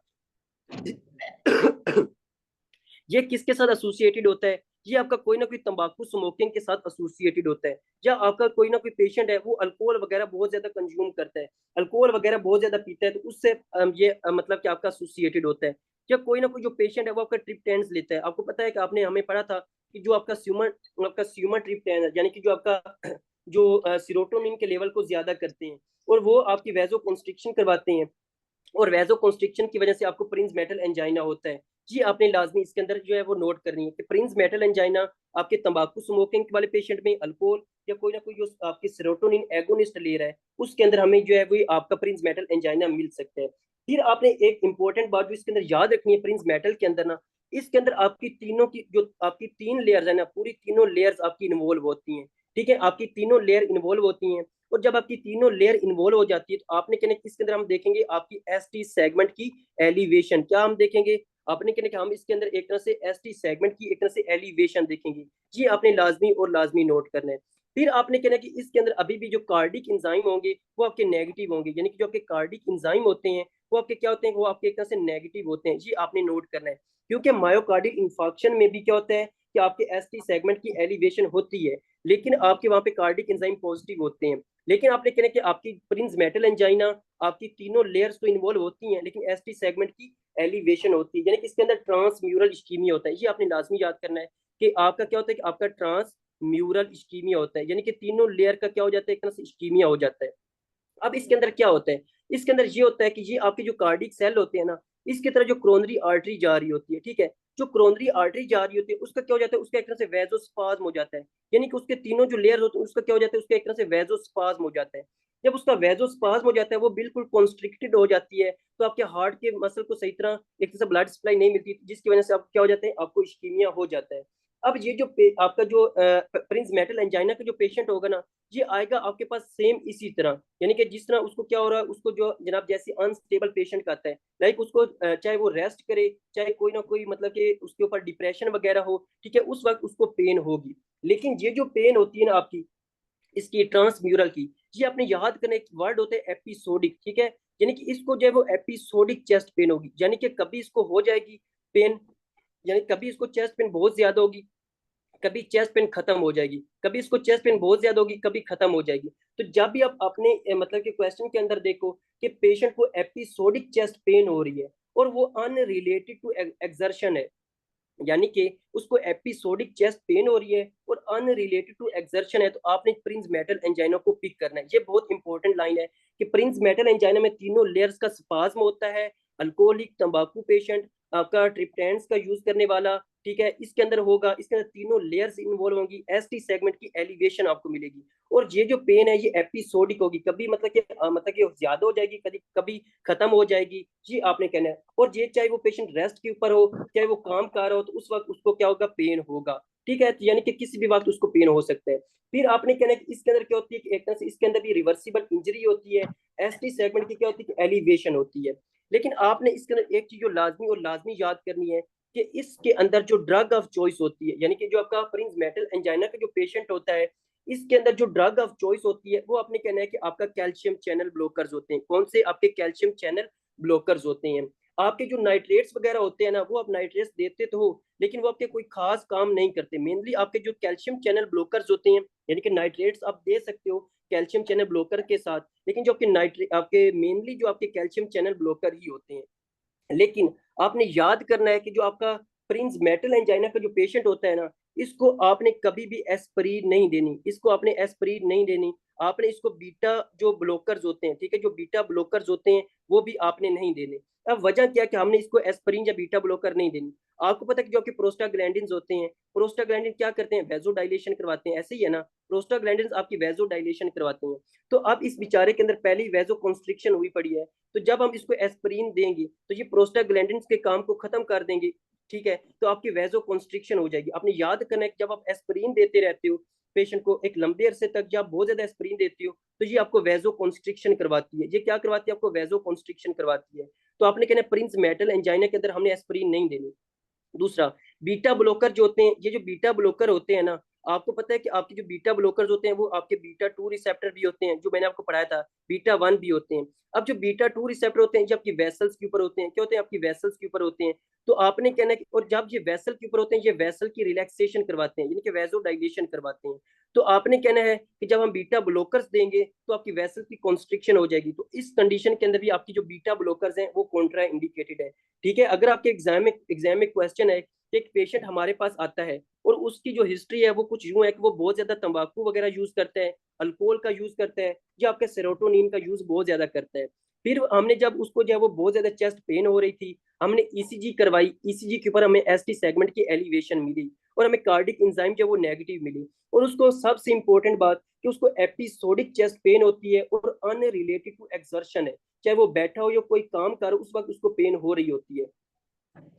ये किसके साथ एसोसिएटेड होता है, ये आपका कोई ना कोई तंबाकू स्मोकिंग के साथ एसोसिएटेड होता है, या आपका कोई ना कोई पेशेंट है वो अल्कोहल वगैरह बहुत ज्यादा कंज्यूम करता है, अल्कोहल वगैरह बहुत ज्यादा पीता है, तो उससे ये मतलब कि आपका एसोसिएटेड होता है। या कोई ना कोई जो पेशेंट है वो आपका ट्रिप्टेंस लेता है, आपको पता है कि आपने हमें पढ़ा था कि जो आपका स्यूमर ट्रिप्टेन है, यानी कि जो आपका जो सीरोटोनिन के लेवल को ज्यादा करते हैं और वो आपकी वेजो कंस्ट्रिक्शन करवाते हैं, और वेजो कंस्ट्रिक्शन की वजह से आपको प्रिंस मेटल एंजाइना होता है। जी आपने लाजमी इसके अंदर जो है वो नोट करनी है कि प्रिंस मेटल एंजाइना आपके तंबाकू स्मोकिंग वाले पेशेंट में, अल्कोहल या कोई ना कोई जो आपकी सेरोटोनिन एगोनिस्ट ले रहा है उसके अंदर हमें जो है वो आपका प्रिंस मेटल एंजाइना मिल सकता है। फिर आपने एक इंपॉर्टेंट बात जो इसके अंदर याद रखनी है, प्रिंस मेटल के अंदर ना, इसके अंदर आपकी तीनों की जो आपकी तीन लेयर्स है ना, पूरी तीनों लेयर्स आपकी इन्वॉल्व होती हैं। ठीक है, आपकी तीनों लेयर इन्वॉल्व होती हैं। और जब आपकी तीनों लेयर इन्वॉल्व हो जाती है तो आपने कहना इसके अंदर हम देखेंगे आपकी एस टी सेगमेंट की एलिवेशन। क्या हम देखेंगे? आपने कहना कि हम इसके अंदर एक तरह से एस टी सेगमेंट की एक तरह से एलिवेशन देखेंगे। जी आपने लाजमी और लाजमी नोट करना है। फिर आपने कहना कि इसके अंदर अभी भी जो कार्डिक इंजाइम होंगे वो आपके नेगेटिव होंगे, यानी कि जो आपके कार्डिक इंजाइम होते हैं वो आपके क्या होते हैं, वो आपके एक तरह से नेगेटिव होते हैं। जी आपने नोट करना है, क्योंकि मायोकार्डियल इंफार्क्शन में भी क्या होता है कि आपके एस टी सेगमेंट की एलिवेशन होती है, लेकिन आपके वहां पे कार्डिक एंजाइम पॉजिटिव होते हैं। लेकिन आपने कहना कि आपकी प्रिंस मेटल एंजाइना आपकी तीनों लेयर्स तो इन्वॉल्व होती हैं, लेकिन एस टी सेगमेंट की एलिवेशन होती है, यानी कि इसके अंदर ट्रांस म्यूरल इस्कीमिया होता है। ये आपने लाजमी याद करना है कि आपका क्या होता है कि आपका ट्रांस म्यूरल इस्कीमिया होता है, यानी कि तीनों लेयर का क्या हो जाता है, एक तरह से इस्कीमिया हो जाता है। अब इसके अंदर क्या होता है, इसके अंदर ये होता है कि ये आपके जो कार्डिक सेल होते हैं ना, इसकी तरह जो क्रोनरी आर्टरी जा रही होती है, ठीक है, जो क्रोनरी आर्टरी जा रही होती है उसका क्या हो जाता है, उसका एक तरह से वेजोस्पाज्म हो जाता है। यानी कि उसके तीनों जो लेयर होते हैं उसका क्या हो जाता है, उसका एक तरह से वेजोस्पाज्म हो जाता है। जब उसका वेजोस्पाज्म हो जाता है, वो बिल्कुल कॉन्स्ट्रिक्टेड हो जाती है, तो आपके हार्ट के मसल को सही तरह एक तरह से ब्लड सप्लाई नहीं मिलती, जिसकी वजह से आप क्या हो जाते हैं, आपको इश्कीमिया हो जाता है। अब ये जो आपका जो प्रिंस मेटल एंजाइना का जो पेशेंट होगा ना, ये आएगा आपके पास सेम इसी तरह, यानी कि जिस तरह उसको क्या हो रहा है, उसको जो जनाब जैसे अनस्टेबल पेशेंट का आता है, लाइक उसको चाहे वो रेस्ट करे, चाहे कोई ना कोई मतलब कि उसके ऊपर डिप्रेशन वगैरह हो, ठीक है, उस वक्त उसको पेन होगी। लेकिन ये जो पेन होती है ना आपकी इसकी ट्रांसम्यूरल की, ये आपने याद करना एक वर्ड होता है एपिसोडिक, ठीक है, यानी कि इसको जो है वो एपिसोडिक चेस्ट पेन होगी, यानी कि कभी इसको हो जाएगी पेन, यानी कभी इसको चेस्ट पेन बहुत ज्यादा होगी, कभी चेस्ट पेन खत्म हो जाएगी, कभी इसको चेस्ट पेन बहुत ज्यादा होगी, कभी खत्म हो जाएगी। तो जब भी आप अपने मतलब कि क्वेश्चन के अंदर देखो कि पेशेंट को एपिसोडिक चेस्ट पेन हो रही है और वो अनरिलेटेड टू एक्सर्शन है, यानी कि उसको एपिसोडिक चेस्ट पेन हो रही है और अनरिलेटेड टू एक्सर्शन है, तो आपने प्रिंस मेटल एंजाइना को पिक करना है। ये बहुत इंपॉर्टेंट लाइन है कि प्रिंस मेटल एंजाइना में तीनों लेयर्स का स्पाज्म होता है। अल्कोहलिक तंबाकू पेशेंट आपका ट्रिप्टेंस का यूज करने वाला, ठीक है, इसके अंदर होगा, इसके अंदर तीनों लेयर्स इन्वॉल्व होंगी, एस टी सेगमेंट की एलिवेशन आपको मिलेगी। और ये जो पेन है ये एपिसोडिक होगी, कभी मतलब कि ज्यादा हो जाएगी, कभी कभी खत्म हो जाएगी। जी आपने कहना है, और ये चाहे वो पेशेंट रेस्ट के ऊपर हो, चाहे वो काम कर रहा हो, तो उस वक्त उसको क्या होगा, पेन होगा। ठीक है, यानी कि किसी भी वक्त उसको पेन हो सकता है। फिर आपने कहना है कि इसके अंदर क्या होती है कि एक तरह से इसके अंदर भी रिवर्सिबल इंजरी होती है, एस टी सेगमेंट की क्या होती है कि एलिवेशन होती है। लेकिन आपने इसके अंदर एक चीज जो लाजमी और लाजमी याद करनी है कि इसके अंदर जो ड्रग ऑफ चॉइस होती है, यानी कि जो आपका प्रिंस मेटल एंजाइना का जो पेशेंट होता है, इसके अंदर जो ड्रग ऑफ चॉइस होती है वो आपने कहना है कि आपका कैल्शियम चैनल ब्लॉकर्स होते हैं। कौन से? आपके कैल्शियम चैनल ब्लॉकर्स होते हैं। आपके जो नाइट्रेट्स वगैरह होते हैं ना, वो आप नाइट्रेट्स देते तो हो, लेकिन वो आपके कोई खास काम नहीं करते। मेनली आपके जो कैल्शियम चैनल ब्लॉकर्स होते हैं, यानी कि नाइट्रेट्स आप दे सकते हो कैल्शियम चैनल ब्लॉकर के साथ, लेकिन जो आपके नाइट्रेट आपके मेनली जो आपके कैल्शियम चैनल ब्लॉकर ही होते हैं। लेकिन आपने याद करना है कि जो आपका प्रिंस मेटल एंजाइना का जो पेशेंट होता है ना, इसको आपने कभी भी एस्प्रीन नहीं देनी, इसको आपने एस्प्रीन नहीं देनी। आपने इसको बीटा जो ब्लॉकर्स होते हैं, ठीक है, जो बीटा ब्लॉकर्स होते हैं वो भी आपने नहीं देने। अब वजह क्या है कि हमने इसको एस्प्रीन या बीटा ब्लॉकर नहीं देनी? आपको पता है कि जो आपके प्रोस्टाग्लैंडिन्स होते हैं, प्रोस्टाग्लैंडिन क्या करते हैं, वेजो डायलेशन करवाते हैं, ऐसे ही है ना, प्रोस्टाग्लैंडिन्स आपकी वेजो डायलेशन करवाते हैं। तो अब इस बेचारे के अंदर पहले ही वेजो कंस्ट्रिक्शन हुई पड़ी है, तो जब हम इसको एस्प्रीन देंगे तो ये प्रोस्टाग्लैंडिन्स के काम को खत्म कर देंगे, ठीक है, तो आपकी वेजो कंस्ट्रिक्शन हो जाएगी। आपने याद करना है कि जब आप एस्प्रीन देते रहते हो पेशेंट को एक लंबे अरसे तक, जब बहुत ज्यादा एस्प्रीन देती हो तो ये आपको वेजो कंस्ट्रिक्शन करवाती है। ये क्या करवाती है? आपको वेजो कंस्ट्रिक्शन करवाती है। तो आपने कहना प्रिंस मेटल एंजाइना के अंदर हमने एस्प्रीन नहीं देनी। दूसरा, बीटा ब्लॉकर जो होते हैं, ये जो बीटा ब्लॉकर होते हैं ना, आपको पता है कि आपके जो बीटा ब्लॉकर्स होते हैं वो आपके बीटा टू रिसेप्टर भी होते हैं, जो मैंने आपको पढ़ाया था, बीटा वन भी होते हैं। अब जो बीटा टू रिसेप्टर होते हैं जो आपकी वेसल्स के ऊपर होते हैं, क्या होते हैं, आपकी वेसल्स के ऊपर होते हैं। तो आपने कहना है कि और जब ये वेसल के ऊपर होते हैं, ये वेसल की रिलैक्सेशन करवाते हैं, यानी कि वेजो डायलेशन करवाते हैं। तो आपने कहना है कि जब हम बीटा ब्लॉकर्स देंगे तो आपकी वेसल की कॉन्स्ट्रिक्शन हो जाएगी। तो इस कंडीशन के अंदर भी आपकी जो बीटा ब्लॉकर्स हैं वो कॉन्ट्रा इंडिकेटेड है। ठीक है, अगर आपके एग्जाम में क्वेश्चन है, एक पेशेंट हमारे पास आता है और उसकी जो हिस्ट्री है वो कुछ यूं है कि वो बहुत ज्यादा तंबाकू वगैरह यूज करता है, अल्कोहल का यूज करता है, या आपके सेरोटोनिन का यूज बहुत ज्यादा करता है। फिर हमने जब उसको जो है वो बहुत ज्यादा चेस्ट पेन हो रही थी, हमने ईसीजी करवाई, ईसीजी के ऊपर हमें एसटी सेगमेंट की एलिवेशन मिली और हमें कार्डिक एंजाइम जो है वो नेगेटिव मिली। और उसको सबसे इंपॉर्टेंट बात कि उसको एपिसोडिक चेस्ट पेन होती है और अनरिलेटेड टू एक्सर्शन है, चाहे वो बैठा हो या कोई काम कर उस वक्त उसको पेन हो रही होती है।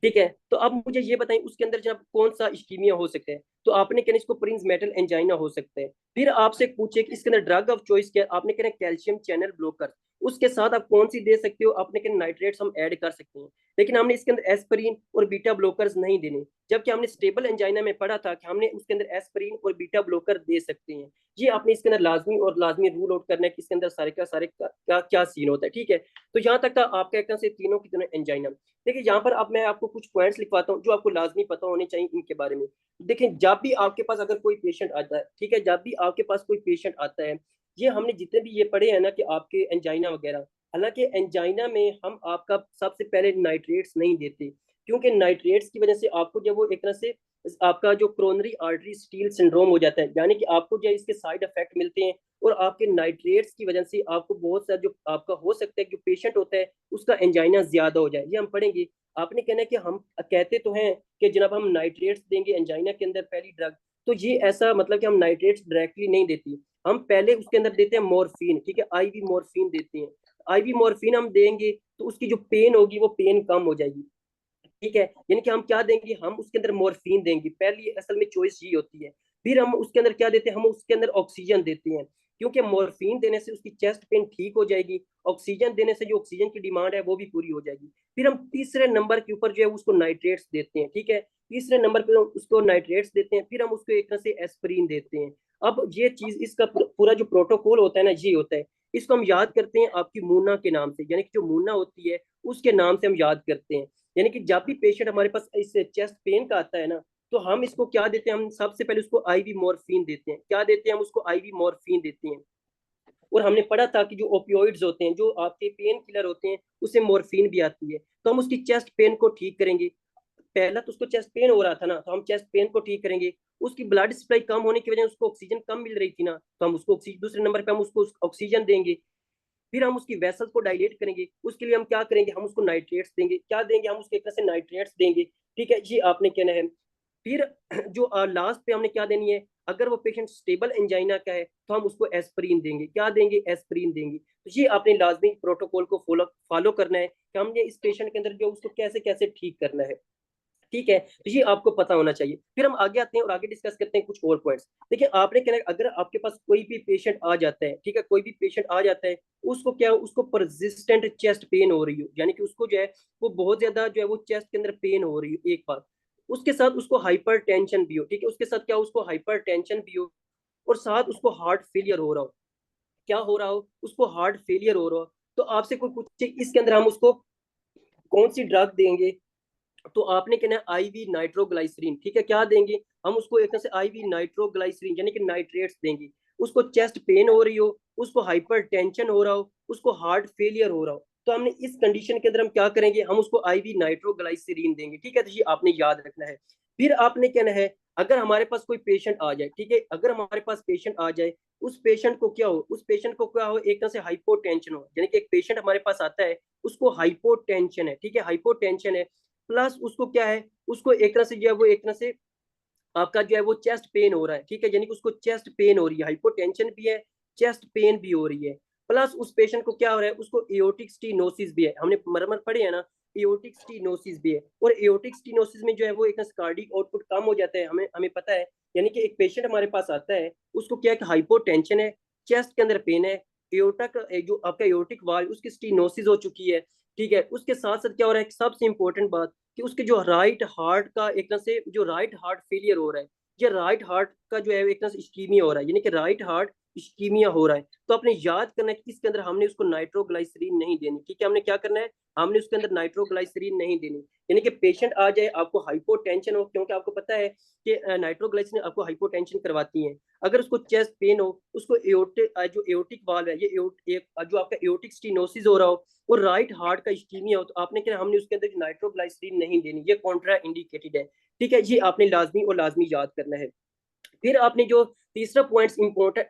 ठीक है, तो अब मुझे ये बताएं उसके अंदर जब कौन सा इस्कीमिया हो सकता है, तो आपने कहना इसको प्रिंस मेटल एंजाइना हो सकता है। फिर आपसे पूछे कि इसके अंदर ड्रग ऑफ चॉइस क्या, आपने कहना कैल्शियम चैनल ब्लॉकर, उसके साथ आप कौन सी दे सकते हो, आपने कहना नाइट्रेट्स हम ऐड कर सकते हैं, लेकिन हमने इसके अंदर एस्पिरिन और बीटा ब्लॉकर्स नहीं देने, जबकि हमने स्टेबल एंजाइना में पढ़ा था कि हमने उसके अंदर एस्पिरिन और बीटा ब्लॉकर दे सकते हैं। ये आपने इसके अंदर लाजमी और लाजमी रूल आउट करना है कि इसके अंदर सारे का सारे का क्या सीन होता है। ठीक है, तो यहाँ तक था आपका एक तरह से तीनों की तरह एंजाइना। देखिए यहाँ पर अब मैं आपको कुछ पॉइंट्स लिखवाता हूँ जो आपको लाजमी पता होने चाहिए इनके बारे में। देखिए जब भी आपके पास अगर कोई पेशेंट आता है, ठीक है, जब भी आपके पास कोई पेशेंट आता है, ये हमने जितने भी ये पढ़े हैं ना कि आपके एंजाइना वगैरह, हालांकि एंजाइना में हम आपका सबसे पहले नाइट्रेट्स नहीं देते, क्योंकि नाइट्रेट्स की वजह से आपको जब वो एक तरह से आपका जो क्रोनरी आर्टरी स्टील सिंड्रोम हो जाता है, यानी कि आपको जो इसके साइड इफेक्ट मिलते हैं, और आपके नाइट्रेट्स की वजह से आपको बहुत सारा जो आपका हो सकता है जो पेशेंट होता है उसका एंजाइना ज्यादा हो जाए, ये हम पढ़ेंगे। आपने कहना है कि हम कहते तो हैं कि जनाब हम नाइट्रेट्स देंगे एंजाइना के अंदर पहली ड्रग, तो ये ऐसा मतलब कि हम नाइट्रेट्स डायरेक्टली नहीं देती, हम पहले उसके अंदर देते हैं मॉर्फिन। ठीक है, आईवी मॉर्फिन देते हैं, आईवी मॉर्फिन हम देंगे तो उसकी जो पेन होगी वो पेन कम हो जाएगी। ठीक है, यानी कि हम क्या देंगे, हम उसके अंदर मॉर्फिन देंगे, पहली असल में चॉइस ये होती है। फिर हम उसके अंदर क्या देते हैं, हम उसके अंदर ऑक्सीजन देते हैं, क्योंकि मॉर्फिन देने से उसकी चेस्ट पेन ठीक हो जाएगी, ऑक्सीजन देने से जो ऑक्सीजन की डिमांड है वो भी पूरी हो जाएगी। फिर हम तीसरे नंबर के ऊपर जो है उसको नाइट्रेट्स देते हैं। ठीक है, तीसरे नंबर पे उसको नाइट्रेट्स देते हैं, फिर हम उसको एक तरह से एस्पिरिन देते हैं। अब ये चीज इसका पूरा जो प्रोटोकॉल होता है ना ये होता है, इसको हम याद करते हैं आपकी मूना के नाम से, यानी कि जो मूना होती है उसके नाम से हम याद करते हैं। यानी कि जब भी पेशेंट हमारे पास इस चेस्ट पेन का आता है ना, तो हम इसको क्या देते हैं, हम सबसे पहले उसको आईवी मॉर्फिन देते हैं। क्या देते हैं, हम उसको आईवी मॉर्फिन देते हैं। और हमने पढ़ा था कि जो ओपियोइड्स होते हैं, जो आपके पेन किलर होते हैं, उससे मॉर्फिन भी आती है, तो हम उसकी चेस्ट पेन को ठीक करेंगे। पहला तो उसको चेस्ट पेन हो रहा था ना, तो हम चेस्ट पेन को ठीक करेंगे। उसकी ब्लड सप्लाई कम होने की वजह से उसको ऑक्सीजन कम मिल रही थी ना, तो हम उसको दूसरे नंबर पे हम उसको ऑक्सीजन देंगे। फिर हम उसकी वेसल्स को डायलेट करेंगे, उसके लिए हम क्या करेंगे, हम उसको नाइट्रेट्स देंगे। क्या देंगे, हम उसके एक तरह से नाइट्रेट्स देंगे। ठीक है, ये आपने कहना है। फिर जो लास्ट पे हमने क्या देनी है, अगर वो पेशेंट स्टेबल एंजाइना का है तो हम उसको एस्पिरिन देंगे। क्या देंगे, एस्पिरिन देंगे। तो ये आपने लाजमी प्रोटोकॉल को फॉलो फॉलो करना है कि हमने इस पेशेंट के अंदर जो उसको कैसे कैसे ठीक करना है। ठीक है, तो ये आपको पता होना चाहिए। फिर हम आगे आते हैं और आगे डिस्कस करते हैं कुछ और पॉइंट्स। देखिए आपने कहना है, अगर आपके पास कोई भी पेशेंट आ जाता है, ठीक है, कोई भी पेशेंट आ जाता है, उसको क्या, उसको परसिस्टेंट चेस्ट पेन हो रही हो, यानी कि उसको जो है वो बहुत ज्यादा जो है वो चेस्ट के अंदर पेन हो रही हो एक बार, उसके साथ उसको हाइपर टेंशन भी हो, ठीक है, उसके साथ क्या, उसको हाइपर टेंशन भी हो, और साथ उसको हार्ट फेलियर हो रहा हो, क्या हो रहा हो, उसको हार्ट फेलियर हो रहा हो, तो आपसे कोई पूछे इसके अंदर हम उसको कौन सी ड्रग देंगे, तो आपने कहना है आईवी नाइट्रोग्लाइसरीन। ठीक है, क्या देंगे, हम उसको एक तरह से आईवी नाइट्रोग्लाइसरीन यानी कि नाइट्रेट्स देंगे। उसको चेस्ट पेन हो रही हो, उसको हाइपर टेंशन हो रहा हो, उसको हार्ट फेलियर हो रहा हो, तो हमने इस कंडीशन के अंदर हम क्या करेंगे, हम उसको आईवी नाइट्रोग्लाइसरीन देंगे। ठीक है, तो ये आपने याद रखना है। फिर आपने कहना है, अगर हमारे पास कोई पेशेंट आ जाए, ठीक है, अगर हमारे पास पेशेंट आ जाए, उस पेशेंट को क्या हो, उस पेशेंट को क्या हो, एक तरह से हाइपोटेंशन हो, यानी कि एक पेशेंट हमारे पास आता है, उसको हाइपोटेंशन है, ठीक है, हाइपोटेंशन है, प्लस उसको क्या है, उसको एक तरह से जो है वो एक तरह से आपका जो है वो चेस्ट पेन हो रहा है। ठीक है, यानी कि उसको चेस्ट पेन हो रही है, हाइपोटेंशन भी है, चेस्ट पेन भी हो रही है, प्लस उस पेशेंट को क्या हो रहा है, उसको एओर्टिक स्टीनोसिस भी है, हमने मरमर पढ़े है ना, एओर्टिक स्टीनोसिस भी है। और एओर्टिक स्टीनोसिस में जो है वो एक कार्डिक आउटपुट कम हो जाता है, हमें हमें पता है। यानी कि एक पेशेंट हमारे पास आता है, उसको क्या है, हाइपोटेंशन है, चेस्ट के अंदर पेन है, एओर्टा का जो आपका एओर्टिक वाल्व उसकी स्टीनोसिस हो चुकी है। ठीक है, उसके साथ साथ क्या हो रहा है, सबसे इंपॉर्टेंट बात कि उसके जो राइट हार्ट का एक तरह से जो राइट हार्ट फेलियर हो रहा है, ये राइट हार्ट का जो है एक तरह से इस्कीमिया हो रहा है, यानी कि राइट हार्ट इस्कीमिया हो रहा है। तो आपने याद करना है कि इसके अंदर हमने उसको नाइट्रोग्लाइसरीन नहीं देनी। ठीक है, हमने क्या करना है, हमने उसके अंदर नाइट्रोग्लाइसरीन नहीं देनी। यानी कि पेशेंट आ जाए, आपको हाइपोटेंशन हो, क्योंकि आपको पता है कि नाइट्रोग्लाइसरीन आपको हाइपोटेंशन करवाती है। अगर उसको चेस्ट पेन हो, उसको एओर्टिक जो एओर्टिक वाल्व है, ये जो आपका एओर्टिक स्टीनोसिस हो रहा हो, और राइट हार्ट का इस्कीमिया हो, तो आपने क्या, हमने उसके अंदर नाइट्रोग्लाइसरीन नहीं देनी, ये कॉन्ट्रा इंडिकेटेड है। ठीक है, ये आपने लाजमी और लाजमी याद करना है। फिर आपने जो तीसरा पॉइंट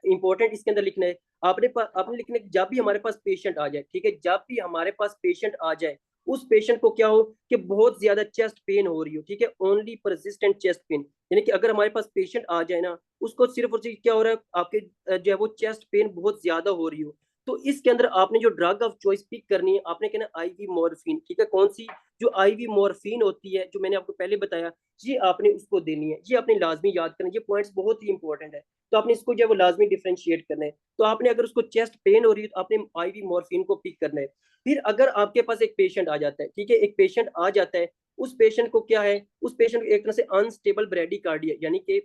इंपॉर्टेंट इसके अंदर लिखना है, आपने लिखना है कि जब भी हमारे पास पेशेंट आ जाए, ठीक है, जब भी हमारे पास पेशेंट आ जाए, उस पेशेंट को क्या हो कि बहुत ज्यादा चेस्ट पेन हो रही हो, ठीक है, ओनली परसिस्टेंट चेस्ट पेन, यानी कि अगर हमारे पास पेशेंट आ जाए ना, उसको सिर्फ और सिर्फ क्या हो रहा है, आपके जो है वो चेस्ट पेन बहुत ज्यादा हो रही हो, तो इसके अंदर आपने जो ड्रग ऑफ चॉइस पिक करनी है, आपने कहना आईवी मॉर्फिन, ठीक है, कौन सी, जो आईवी मॉर्फिन होती है, जो मैंने आपको पहले बताया, ये आपने उसको देनी है, ये आपने लाजमी याद करना है, ये पॉइंट्स बहुत ही इंपॉर्टेंट है, तो आपने इसको जो है वो लाजमी डिफ्रेंशिएट करना है। तो आपने अगर उसको चेस्ट पेन हो रही है तो आपने आईवी मॉर्फिन को पिक करना है। फिर अगर आपके पास एक पेशेंट आ जाता है, ठीक है, एक पेशेंट आ जाता है, उस पेशेंट को क्या है, उस पेशेंट को एक तरह से अनस्टेबल ब्रेडिकार्डिया, यानी कि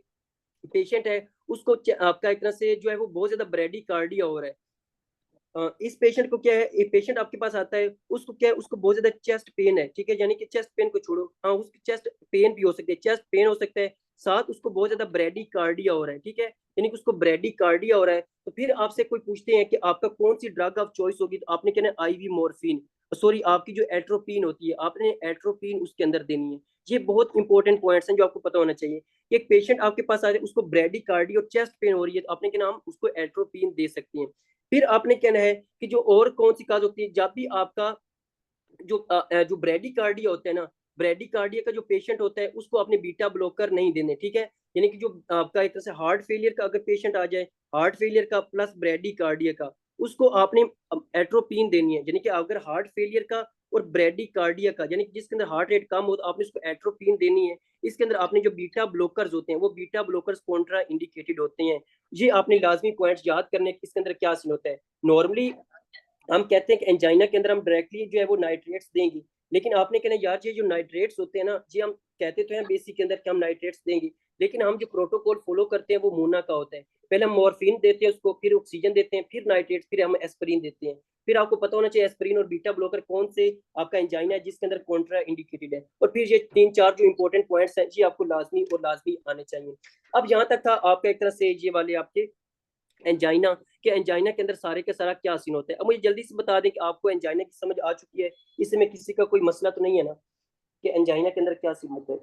पेशेंट है, उसको आपका एक तरह से जो है वो बहुत ज्यादा ब्रेडिकार्डिया हो रहा है। इस पेशेंट को क्या है, एक पेशेंट आपके पास आता है, उसको क्या है, उसको बहुत ज्यादा चेस्ट पेन है, ठीक है, यानी कि चेस्ट पेन को छोड़ो, हाँ उसकी चेस्ट पेन भी हो सकती है, चेस्ट पेन हो सकता है, साथ उसको बहुत ज्यादा ब्रेडिकार्डिया हो रहा है, ठीक है, यानी कि उसको ब्रेडिकार्डिया हो रहा है, तो फिर आपसे कोई पूछते हैं कि आपका कौन सी ड्रग ऑफ चॉइस होगी, तो आपने कहना है आईवी मॉर्फिन, सॉरी आपकी जो एट्रोपिन होती है, आपने एट्रोपिन उसके अंदर देनी है। ये बहुत इंपॉर्टेंट पॉइंट्स हैं जो आपको पता होना चाहिए कि एक पेशेंट आपके पास आ रहा है, उसको ब्रेडिकार्डिया और चेस्ट पेन हो रही है, तो आपने क्या नाम उसको एट्रोपिन दे सकते हैं। फिर आपने कहना है कि जो और कौन सी काज होती है, जब भी आपका जो ब्रेडिकार्डिया होता है ना, ब्रेडिकार्डिया का जो पेशेंट होता है उसको आपने बीटा ब्लॉकर नहीं देने, ठीक है, यानी कि जो आपका एक तरह से हार्ट फेलियर का अगर पेशेंट आ जाए, हार्ट फेलियर का प्लस ब्रेडिकार्डिया का, उसको आपने एट्रोपिन देनी है, यानी कि अगर हार्ट फेलियर का और ब्रेडिकार्डिया का, यानी कि जिसके अंदर हार्ट रेट कम हो, तो आपने उसको एट्रोपिन देनी है। इसके अंदर आपने जो बीटा ब्लॉकर्स होते हैं, वो बीटा ब्लॉकर्स कॉन्ट्रा इंडिकेटेड होते हैं। ये आपने लाजमी पॉइंट्स याद करने कि इसके अंदर क्या सीन होता है। नॉर्मली हम कहते हैं कि एंजाइना के अंदर हम डायरेक्टली जो है वो नाइट्रेट्स देंगे, लेकिन आपने कहना यार ये जो नाइट्रेट्स होते हैं ना, जी हम कहते तो हैं बेसिक के अंदर कि हम नाइट्रेट्स देंगे, लेकिन हम जो प्रोटोकॉल फॉलो करते हैं वो मोना का होता है। पहले हम मॉर्फिन देते हैं उसको, फिर ऑक्सीजन देते हैं, फिर नाइट्रेट्स, फिर हम एस्पिरिन देते हैं। फिर आपको पता होना चाहिए एस्पिरिन और बीटा ब्लॉकर कौन से आपका एंजाइना है जिसके अंदर कॉन्ट्रा इंडिकेटेड है, और फिर ये तीन चार जो इंपॉर्टेंट पॉइंट्स हैं ये आपको लाजमी और लाजमी आने चाहिए। अब यहाँ तक था आपका एक तरह से ये वाले आपके एंजाइना, कि एंजाइना के अंदर सारे का सारा क्या सीन होता है। अब मुझे जल्दी से बता दें कि आपको एंजाइना की समझ आ चुकी है, इसमें किसी का कोई मसला तो नहीं है ना, कि एंजाइना के अंदर क्या सीन होता है।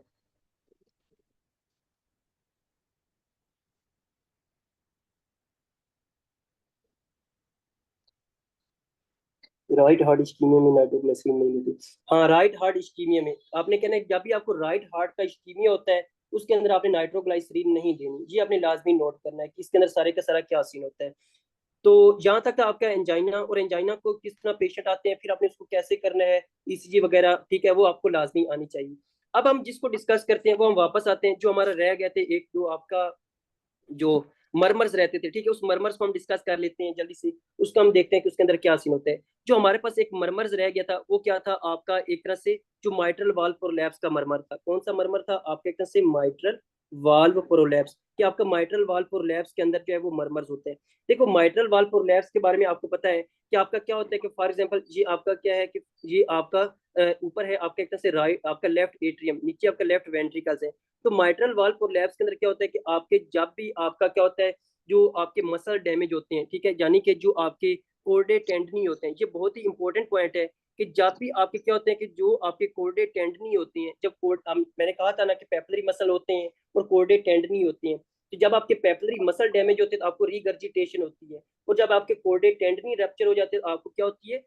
राइट हार्ट इस्कीमिया में नाइट्रोग्लिसरीन नहीं लेते। हाँ, राइट हार्ट इस्कीमिया में आपने कहना है जब भी आपको राइट हार्ट का इस्कीमिया होता है, उसके अंदर आपने नाइट्रोग्लाइसरीन नहीं देनी, ये आपने लाजमी नोट करना है कि इसके अंदर सारे का सारा क्या सीन होता है। तो यहाँ तक था आपका एंजाइना, और एंजाइना को किस तरह पेशेंट आते हैं, फिर आपने उसको कैसे करना है, ईसीजी वगैरह, ठीक है, वो आपको लाजमी आनी चाहिए। अब हम जिसको डिस्कस करते हैं वो हम वापस आते हैं, जो हमारा रह गए थे एक दो आपका जो मरमर्स रहते थे, ठीक है, उस मरमर्स को हम डिस्कस कर लेते हैं जल्दी से, उसको हम देखते हैं कि उसके अंदर क्या सीन होता है। जो हमारे पास एक मरमर्स रह गया था वो क्या था आपका, एक तरह से जो माइट्रल वाल्व प्रोलैप्स का मरमर था। कौन सा मरमर था आपका, एक तरह से माइट्रल वाल्व प्रोलैप्स, कि आपका माइट्रल वाल्व प्रोलैप्स के अंदर जो है वो मरमर्स होते हैं। देखो माइट्रल वाल्व प्रोलैप्स के बारे में आपको पता है कि आपका क्या होता है, कि फॉर एग्जांपल ये आपका क्या है, कि ये आपका ऊपर है आपका एक तरह से राइट आपका लेफ्ट एट्रियम, नीचे आपका लेफ्ट वेंट्रिकल्स है। तो माइट्रल वाल्व प्रोलैप्स के अंदर क्या होता है कि आपके जब भी आपका क्या होता है, जो आपके मसल डैमेज होते हैं, ठीक है, यानी कि जो आपके कोर्डे टेंडनी होते हैं, ये बहुत ही इंपॉर्टेंट पॉइंट है कि जब भी आपके क्या होते हैं कि जो आपके कोर्डे टेंडनी होती हैं, जब मैंने कहा था ना कि पेपलरी मसल होते हैं और कोर्डे टेंडनी होती हैं, तो जब आपके पेपलरी मसल डैमेज होते हैं तो आपको रीगर्जिटेशन होती है, और जब आपके कोर्डे टेंडनी रप्चर हो जाते हैं तो आपको क्या होती है,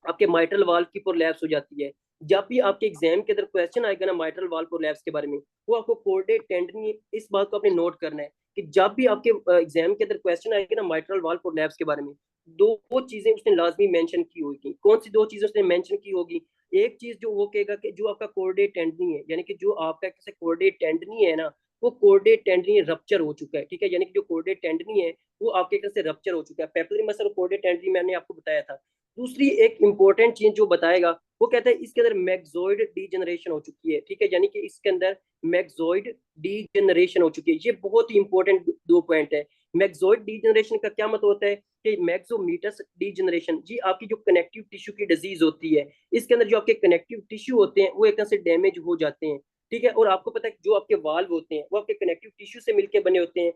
आपके माइट्रल वाल्व की प्रोलैप्स हो जाती है। जब भी आपके एग्जाम के अंदर क्वेश्चन आएगा ना माइट्रल वाल्व प्रोलैप्स के बारे में, वो आपको कोर्डे टेंडनी, इस बात को आपने नोट करना है कि जब भी आपके एग्जाम के अंदर क्वेश्चन आएगा ना माइट्रल वाल्व प्रोलैप्स के बारे में, दो चीजें उसने लाजमी मेंशन की होगी। कौन सी दो चीजें उसने मेंशन की होगी, एक चीज जो वो कहेगा कि जो आपका कोर्डे टेंडनी है, यानी कि जो आपका कैसे कोर्डे टेंडनी है ना, वो कोर्डे टेंडनी रप्चर हो चुका है, ठीक है, यानी कि जो कोर्डे टेंडनी है वो आपके एक तरह से रप्चर हो चुका है। पेपलरी मसल और कोर्डे टेंडनी मैंने आपको बताया था। दूसरी एक इंपॉर्टेंट चीज जो बताएगा, वो कहता है इसके अंदर मैक्सोइड डीजनरेशन हो चुकी है, ठीक है, यानी कि इसके अंदर मैक्सोइड डीजनरेशन हो चुकी है। ये बहुत ही इंपॉर्टेंट दो पॉइंट है। मैक्सोइड डीजनरेशन का क्या मतलब होता है कि मैक्सोमीटस डीजनरेशन, जी आपकी जो कनेक्टिव टिश्यू की डिजीज होती है, इसके अंदर जो आपके कनेक्टिव टिश्यू होते हैं वो एक तरह से डैमेज हो जाते हैं, ठीक है, और आपको पता है जो आपके वाल्व होते हैं वो आपके कनेक्टिव टिश्यू से मिलकर बने होते हैं।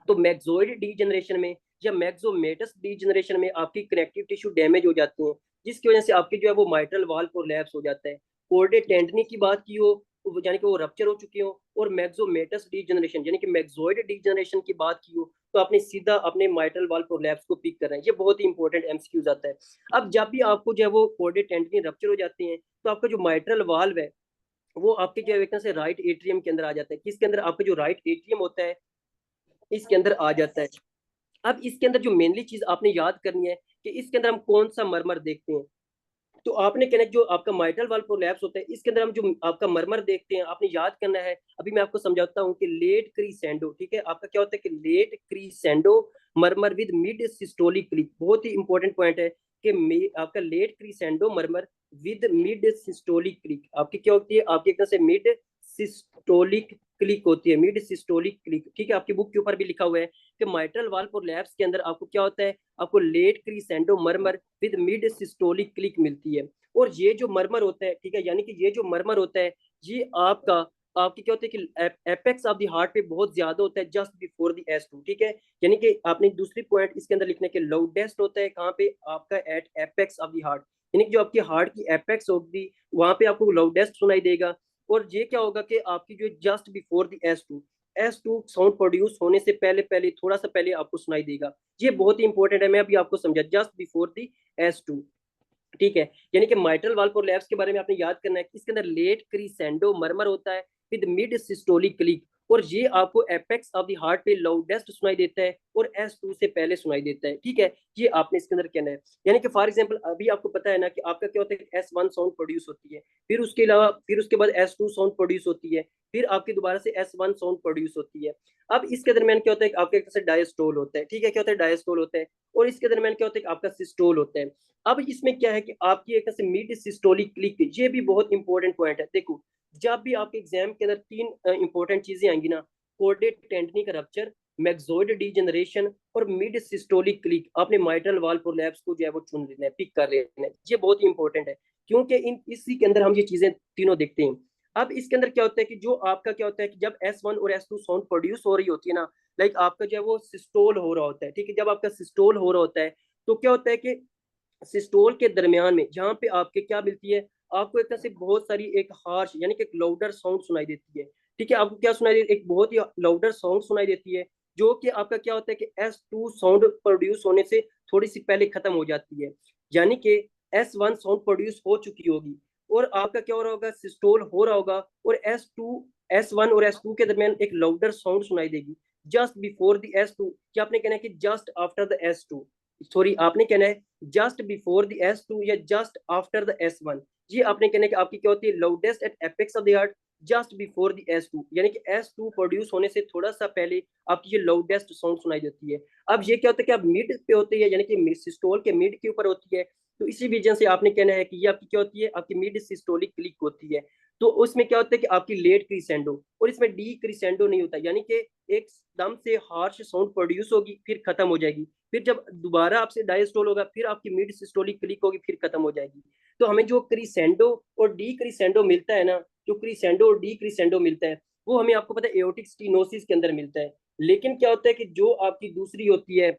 तो मैक्सोइड डीजनरेशन में या मैक्सोमेटस डीजनरेशन में आपकी कनेक्टिव टिश्यू डैमेज हो जाते हैं, जिसकी वजह से आपकी जो है वो माइट्रल वाल्व प्रोलैप्स हो जाता है। कोर्डे टेंडनी की बात की हो यानी कि वो रप्चर हो चुकी हो, और मैक्सोमेटस डीजनरेशन यानी कि मैक्सोइड डीजनरेशन की बात की हो, तो आपने सीधा अपने माइट्रल वाल्व प्रोलैप्स को पिक करना है। ये बहुत ही इंपॉर्टेंट एमसीक्यूज आता है। अब जब भी आपको जो है वो कोर्डेड टेंडनी रप्चर हो जाते हैं, तो आपका जो माइट्रल वाल्व है वो आपके जो है एक तरह से राइट एट्रियम के अंदर आ जाता है। किसके अंदर? आपका जो राइट एट्रियम होता है इसके अंदर आ जाता है। अब इसके अंदर जो मेनली चीज आपने याद करनी है कि इसके अंदर हम कौन सा मरमर देखते हैं। तो आपने कहना जो आपका माइट्रल वाल्व प्रोलैप्स होता है इसके अंदर हम जो आपका मरमर देखते हैं, आपने याद करना है। अभी मैं आपको समझाता हूँ कि लेट क्रीसेंडो, ठीक है, आपका क्या होता है कि late crescendo murmur with mid systolic click, बहुत ही इंपॉर्टेंट पॉइंट है कि आपका late crescendo murmur with mid systolic click आपकी क्या होती है? आपकी एक तरह से मिड सिस्टोलिक क्लिक होती है, मिड सिस्टोलिक क्लिक, ठीक है। आपकी बुक के ऊपर भी लिखा हुआ है कि माइट्रल वाल्व प्रोलैप्स के अंदर आपको क्या होता है? आपको late crescendo murmur with mid systolic click मिलती है। और ये जो मरमर होता है, ठीक है, यानी कि ये जो मरमर होता है ये आपका आपकी क्या होता है कि एपेक्स ऑफ द हार्ट पे बहुत ज्यादा होता है just before the S two, ठीक है। यानी कि आपने दूसरी पॉइंट इसके अंदर लिखने के लाउडेस्ट होता है कहाँ पे? आपका at apex of the heart, यानी कि जो आपकी हार्ट की एपेक्स होगी वहां पे आपको लाउडेस्ट सुनाई देगा। और ये क्या होगा कि आपकी जो just before the S two sound produce होने से पहले पहले थोड़ा सा पहले आपको सुनाई देगा। ये बहुत ही इंपॉर्टेंट है, मैं अभी आपको समझा, just before the S two, ठीक है। यानी कि माइट्रल वाल्व प्रोलैप्स के बारे में आपने याद करना है कि इसके अंदर लेट क्रीसेंडो मरमर होता है विद मिड सिस्टोलिक क्लिक, और ये आपको एपेक्स ऑफ द हार्ट पे लाउडेस्ट सुनाई देता है और S2 से पहले सुनाई देता है, ठीक है। ये आपने इसके अंदर कहना है। यानी कि फॉर एग्जांपल अभी आपको पता है ना कि आपका क्या होता है S1 साउंड प्रोड्यूस होती है, फिर उसके अलावा फिर उसके बाद S2 साउंड प्रोड्यूस होती है, फिर आपकी दोबारा से S1 साउंड प्रोड्यूस होती है। अब इसके दरमियान क्या होता है? आपके एक तरह से डायस्टोल होता है, ठीक है, क्या होता है? डायस्टोल होता है। और इसके दरमियान क्या होता है? आपका सिस्टोल होता है। अब इसमें क्या है कि आपकी एक तरह से मिड सिस्टोलिक क्लिक, ये भी बहुत इंपॉर्टेंट पॉइंट है। देखो जब भी आपके एग्जाम के अंदर तीन इंपॉर्टेंट चीजें आएंगी ना, कोर्डेट टेंडनी का रप्चर, मैक्सोइड डीजनरेशन और मिड सिस्टोलिक क्लिक, आपने माइट्रल वाल्व प्रोलैप्स को जो है वो चुन लेना है, पिक कर लेना है। ये बहुत ही इंपॉर्टेंट है क्योंकि इन इसी के अंदर हम ये चीजें तीनों देखते हैं। अब इसके अंदर क्या होता है कि जो आपका क्या होता है कि जब S1 और S2 साउंड प्रोड्यूस हो रही होती है ना, लाइक आपका जो है वो सिस्टोल हो रहा होता है, ठीक है। जब आपका सिस्टोल हो रहा होता है तो क्या होता है कि सिस्टोल के दरमियान में जहाँ पे आपके क्या मिलती है? आपको एक तरह से बहुत सारी एक हार्श यानी कि एक लाउडर साउंड सुनाई देती है, ठीक है। आपको क्या सुनाई देती है? एक बहुत ही लाउडर साउंड सुनाई देती है, जो कि आपका क्या होता है कि S2 साउंड प्रोड्यूस होने से थोड़ी सी पहले खत्म हो जाती है। यानी कि S1 साउंड प्रोड्यूस हो चुकी होगी और आपका क्या हो रहा होगा? सिस्टोल हो रहा होगा और S1 और S2 के दरमियान एक लाउडर साउंड सुनाई देगी जस्ट बिफोर द S2। क्या आपने कहना है कि just after the S2, sorry आपने कहना है जस्ट बिफोर द S2 या जस्ट आफ्टर द S1। ये आपने कहना है कि आपकी क्या होती है? Loudest at apex of the heart just before the S2, यानी कि S2 प्रोड्यूस होने से थोड़ा सा पहले आपकी ये लाउडेस्ट साउंड सुनाई देती है। अब ये क्या होता है कि आप मिड पे होती है, यानी कि सिस्टोल के मिड के ऊपर होती है, तो इसी वजह से आपने कहना है कि ये आपकी क्या होती है? आपकी मिड सिस्टोलिक क्लिक होती है। तो उसमें क्या होता है कि आपकी लेट क्रिसेंडो, और इसमें डी क्रिसेंडो नहीं होता, यानी कि एकदम से हार्श साउंड प्रोड्यूस होगी फिर खत्म हो जाएगी, फिर जब दोबारा आपसे डायस्टोल होगा फिर आपकी मिड सिस्टोलिक क्लिक होगी फिर खत्म हो जाएगी। तो हमें जो क्रिसेंडो और डी क्रिसेंडो मिलता है ना, जो क्रिसेंडो और डी क्रिसेंडो मिलता है वो हमें आपको पता है एओर्टिक स्टीनोसिस के अंदर मिलता है। लेकिन क्या होता है कि जो आपकी दूसरी होती है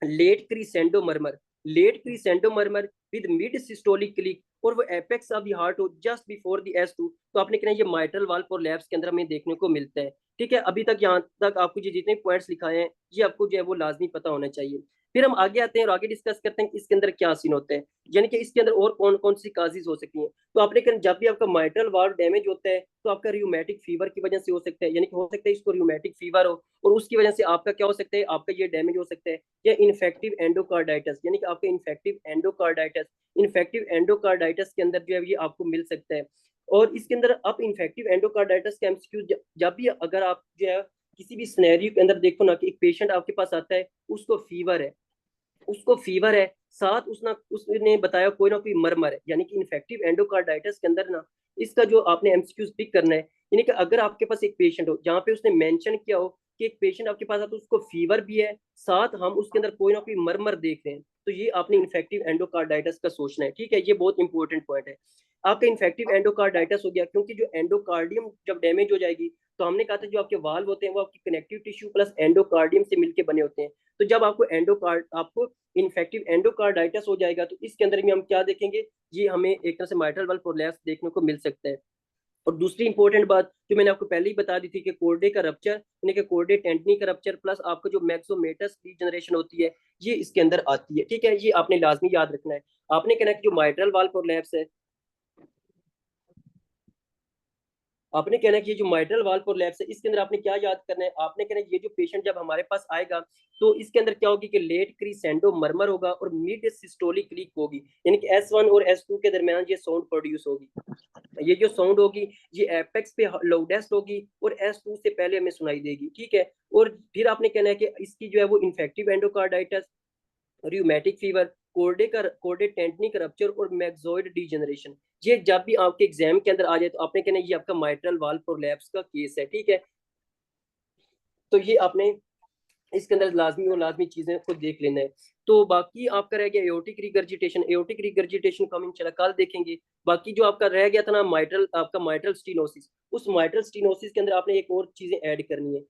late crescendo murmur, late crescendo murmur with mid systolic click, और वो एपेक्स ऑफ द हार्ट हो जस्ट बिफोर द S2, तो आपने कहना ये माइट्रल वाल्व प्रोलैप्स के अंदर हमें देखने को मिलता है, ठीक है। अभी तक यहाँ तक आपको ये जितने पॉइंट्स लिखाए हैं ये आपको जो है वो लाजमी पता होना चाहिए। फिर हम आगे आते हैं और आगे डिस्कस करते हैं कि इसके अंदर क्या सीन होते हैं, यानी कि इसके अंदर और कौन कौन सी काजेज हो सकती हैं। तो आपने कहना जब भी आपका माइट्रल वाल्व डैमेज होता है तो आपका रियूमेटिक फीवर की वजह से हो सकता है, यानी कि हो सकता है इसको रियूमेटिक फीवर हो और उसकी वजह से आपका क्या हो सकता है? आपका ये डैमेज हो सकता है, या इन्फेक्टिव एंडोकार्डाइटिस, यानी कि आपका इन्फेक्टिव एंडोकार्डाइटिस के अंदर जो है ये आपको मिल सकता है। और इसके अंदर आप इन्फेक्टिव एंडोकार्डाइटिस के एमसीक्यू जब भी अगर आप जो है किसी भी सिनेरियो के अंदर देखो ना कि एक पेशेंट आपके पास आता है, उसको फीवर है, साथ उसने बताया कोई ना कोई मरमर है, यानी कि इन्फेक्टिव एंडोकार्डाइटिस के अंदर ना इसका जो आपने एमसीक्यूज पिक करना है, यानी कि अगर आपके पास एक पेशेंट हो जहाँ पे उसने मेंशन किया हो कि एक पेशेंट आपके पास आता है उसको फीवर भी है, साथ हम उसके अंदर कोई ना कोई मरमर देख रहे हैं, तो ये आपने इन्फेक्टिव एंडोकार्डाइटिस का सोचना है, ठीक है। ये बहुत इंपॉर्टेंट पॉइंट है। आपका इन्फेक्टिव एंडोकार्डाइटिस हो गया क्योंकि जो एंडोकार्डियम जब डैमेज हो जाएगी तो हमने कहा था जो आपके वाल्व होते हैं वो आपकी कनेक्टिव टिश्यू प्लस एंडोकार्डियम से मिलकर बने होते हैं। तो जब आपको इन्फेक्टिव एंडोकार्डाइटिस हो जाएगा तो इसके अंदर भी हम क्या देखेंगे? ये हमें एक तरह से माइट्रल वाल्व प्रोलैप्स देखने को मिल सकता है। और दूसरी इंपॉर्टेंट बात जो मैंने आपको पहले ही बता दी थी कि कोर्डे का रप्चर, यानी कि कोर्डे टेंडनी का रप्चर प्लस आपका जो मैक्सोमेटस रीजनरेशन होती है, ये इसके अंदर आती है। ठीक है, ये आपने लाजमी याद रखना है। आपने कहना है कि जो माइट्रल वाल प्रोलैप्स है, आपने कहना है कि ये जो माइट्रल वाल प्रोलैप्स है, इसके अंदर आपने क्या याद करना है, आपने कहना है ये जो पेशेंट जब हमारे पास आएगा तो इसके अंदर क्या होगी कि लेट क्रीसेंडो मरमर होगा और मिड सिस्टोलिक क्लीक होगी, यानी कि S1 और S2 के दरमियान ये साउंड प्रोड्यूस होगी। ये जो साउंड होगी ये एपेक्स पे लाउडेस्ट होगी और S2 से पहले हमें सुनाई देगी। ठीक है, और फिर आपने कहना है कि इसकी जो है वो इन्फेक्टिव एंडोकार्डाइटिस, रियूमेटिक फीवर, कोर्डे टेंटनी का रप्चर और मैक्सोइड डीजनरेशन, ये जब भी आपके एग्जाम के अंदर आ जाए तो आपने कहना ये आपका माइट्रल वाल प्रोलैप्स का केस है। ठीक है, तो ये आपने इसके अंदर लाजमी और लाजमी चीजें को देख लेना है। तो बाकी आपका रह गया एओर्टिक रिगर्जिटेशन। एओर्टिक रिगर्जिटेशन को हम इंशाल्लाह कल देखेंगे। बाकी जो आपका रह गया था ना माइट्रल, आपका माइट्रल स्टीनोसिस, उस माइट्रल स्टीनोसिस के अंदर आपने एक और चीजें ऐड करनी है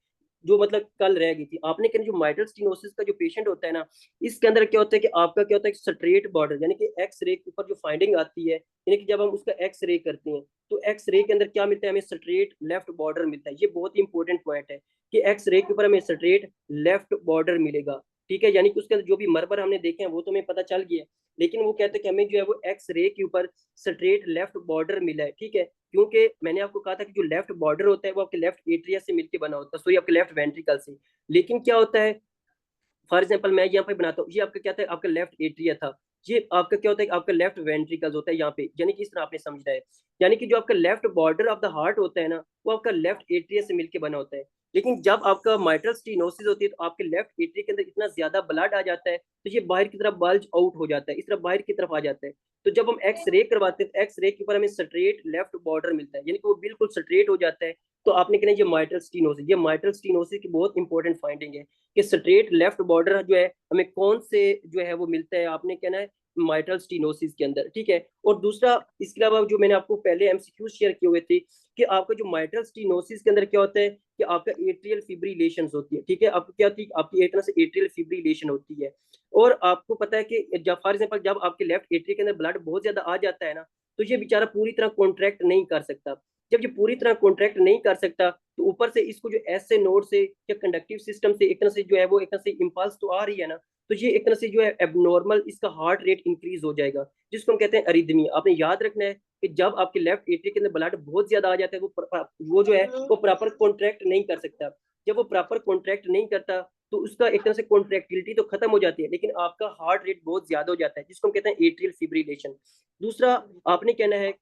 जो मतलब कल रह गई थी। आपने कहना जो माइट्रल स्टीनोसिस का जो पेशेंट होता है ना, इसके अंदर क्या होता है कि आपका क्या होता है स्ट्रेट बॉर्डर, यानी कि एक्स रे के ऊपर जो फाइंडिंग आती है, यानी कि जब हम उसका एक्स रे करते हैं तो एक्स रे के अंदर क्या मिलता है हमें, स्ट्रेट लेफ्ट बॉर्डर मिलता है। ये बहुत ही इंपॉर्टेंट पॉइंट है कि एक्स रे के ऊपर हमें स्ट्रेट लेफ्ट बॉर्डर मिलेगा। ठीक है, यानी कि उसके अंदर जो भी मरमर हमने देखे हैं वो तो हमें पता चल गया है, लेकिन वो कहते हैं कि हमें जो है वो एक्स रे के ऊपर स्ट्रेट लेफ्ट बॉर्डर मिला है। ठीक है, क्योंकि मैंने आपको कहा था कि जो लेफ्ट बॉर्डर होता है वो आपके लेफ्ट एट्रिया से मिलकर बना होता है, सॉरी आपके लेफ्ट वेंट्रिकल से। लेकिन क्या होता है, फॉर एग्जाम्पल मैं यहाँ पे बनाता हूँ, ये आपका क्या था, आपका लेफ्ट एट्रिया था, ये आपका क्या होता है आपका लेफ्ट वेंट्रिकल्स होता है यहाँ पे, यानी कि इस तरह आपने समझना है। यानी कि जो आपका left border of the heart होता है ना, वो आपका लेफ्ट एट्रिया से मिलके बना होता है। लेकिन जब आपका माइट्रल स्टीनोसिस होती है तो आपके लेफ्ट एट्रिया के अंदर इतना ज्यादा ब्लड आ जाता है तो ये बाहर की तरफ बल्ज आउट हो जाता है, इस तरह बाहर की तरफ आ जाता है। तो जब हम एक्स रे करवाते हैं तो एक्स रे के ऊपर हमें स्ट्रेट लेफ्ट बॉर्डर मिलता है, यानी कि वो बिल्कुल स्ट्रेट हो जाता है। तो आपने कहना ये माइट्रल स्टीनोसिस, ये माइट्रल स्टीनोसिस की बहुत इंपॉर्टेंट फाइंडिंग है कि स्ट्रेट लेफ्ट बॉर्डर जो है हमें कौन से जो है वो मिलता है, आपने कहना है माइट्रल स्टीनोसिस के अंदर। ठीक है, और दूसरा इसके अलावा जो मैंने आपको पहले एमसीक्यू शेयर किए हुए थे कि आपका जो माइट्रल स्टीनोसिस के अंदर क्या होता है कि आपका एट्रियल फिब्रिलेशन होती है। ठीक है, आपको क्या होती है, आपकी एक तरह से एट्रियल फिब्रिलेशन होती है। और आपको पता है कि जब फॉर एग्जाम्पल जब आपके लेफ्ट एट्रिया के अंदर ब्लड बहुत ज्यादा आ जाता है ना, तो ये बेचारा पूरी तरह कॉन्ट्रैक्ट नहीं कर सकता। जब ये पूरी तरह कॉन्ट्रैक्ट नहीं कर सकता तो ऊपर से इसको जो एस से नोड से या कंडक्टिव सिस्टम से एक तरह से जो है वो एक तरह से इम्पल्स तो आ रही है ना, तो ये एक तरह से जो है एबनॉर्मल इसका हार्ट रेट इंक्रीज हो जाएगा, जिसको हम कहते हैं अरिदमी। आपने याद रखना है कि जब आपके लेफ्ट एट्रिया के अंदर ब्लड बहुत ज्यादा आ जाता है वो जो है वो प्रॉपर कॉन्ट्रैक्ट नहीं कर सकता। जब वो प्रॉपर कॉन्ट्रैक्ट नहीं करता तो उसका एक तरह से कॉन्ट्रैक्टिलिटी तो खत्म हो जाती है, लेकिन आपका हार्ट रेट बहुत ज्यादा हो जाता है, जिसको हम कहते हैं एट्रियल फिब्रिलेशन। दूसरा आपने कहना है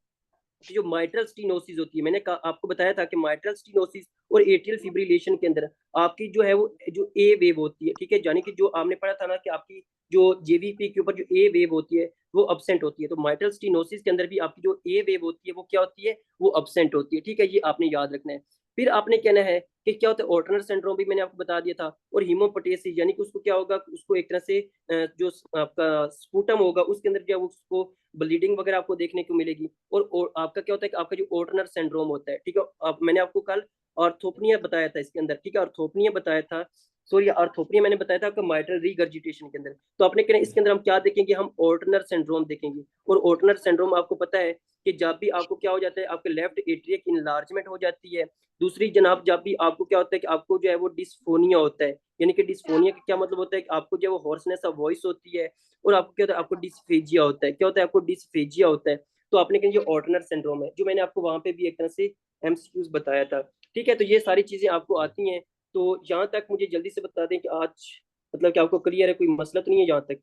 कि जो माइट्रल स्टीनोसिस होती है, मैंने आपको बताया था कि माइट्रल स्टीनोसिस और एट्रियल फिब्रिलेशन के अंदर आपकी जो है वो जो ए वेव होती है। ठीक है, यानी कि जो आपने पढ़ा था ना कि आपकी जो जेवीपी के ऊपर जो ए वेव होती है वो अब्सेंट होती है, तो माइट्रल स्टीनोसिस के अंदर भी आपकी जो ए वेव होती है वो क्या होती है, वो अब्सेंट होती है। ठीक है, ये आपने याद रखना है। फिर आपने कहना है कि क्या होता है ऑर्टनर सिंड्रोम, भी मैंने आपको बता दिया था। और हीमोपटेसिस, यानी कि उसको क्या होगा, उसको एक तरह से जो आपका स्पूटम होगा उसके अंदर जो है उसको ब्लीडिंग वगैरह आपको देखने को मिलेगी। और आपका क्या होता है कि आपका जो ऑर्टनर सिंड्रोम होता है, ठीक है, मैंने आपको कल ऑर्थोपनिया बताया था इसके अंदर। ठीक है, ऑर्थोपनिया बताया था, सॉरी ऑर्थोपनिया मैंने बताया था आपका माइट्रल रीगर्जिटेशन के अंदर। तो आपने कहना इसके अंदर हम क्या देखेंगे, हम ऑर्टनर सिंड्रोम देखेंगे। और ऑर्टनर सिंड्रोम आपको पता है कि जब भी आपको क्या हो जाता है, आपके लेफ्ट एट्रिया की इनलार्जमेंट हो जाती है। दूसरी जनाब जब भी आपको क्या होता है कि आपको जो है वो डिस्फोनिया होता है, यानी कि डिस्फोनिया का क्या मतलब होता है कि आपको जो है वो हॉर्सनेस ऑफ वॉइस होती है। और आपको क्या होता है, आपको डिस्फेजिया होता है, क्या होता है, आपको डिस्फेजिया होता है। तो आपने कहा ये ऑर्टनर सिंड्रोम है, जो मैंने आपको वहां पे भी एक तरह से एमसीक्यूज बताया था। ठीक है, तो ये सारी चीजें आपको आती हैं। तो यहाँ तक मुझे जल्दी से बता दें कि आज मतलब कि आपको क्लियर है, कोई मसला तो नहीं है यहाँ तक।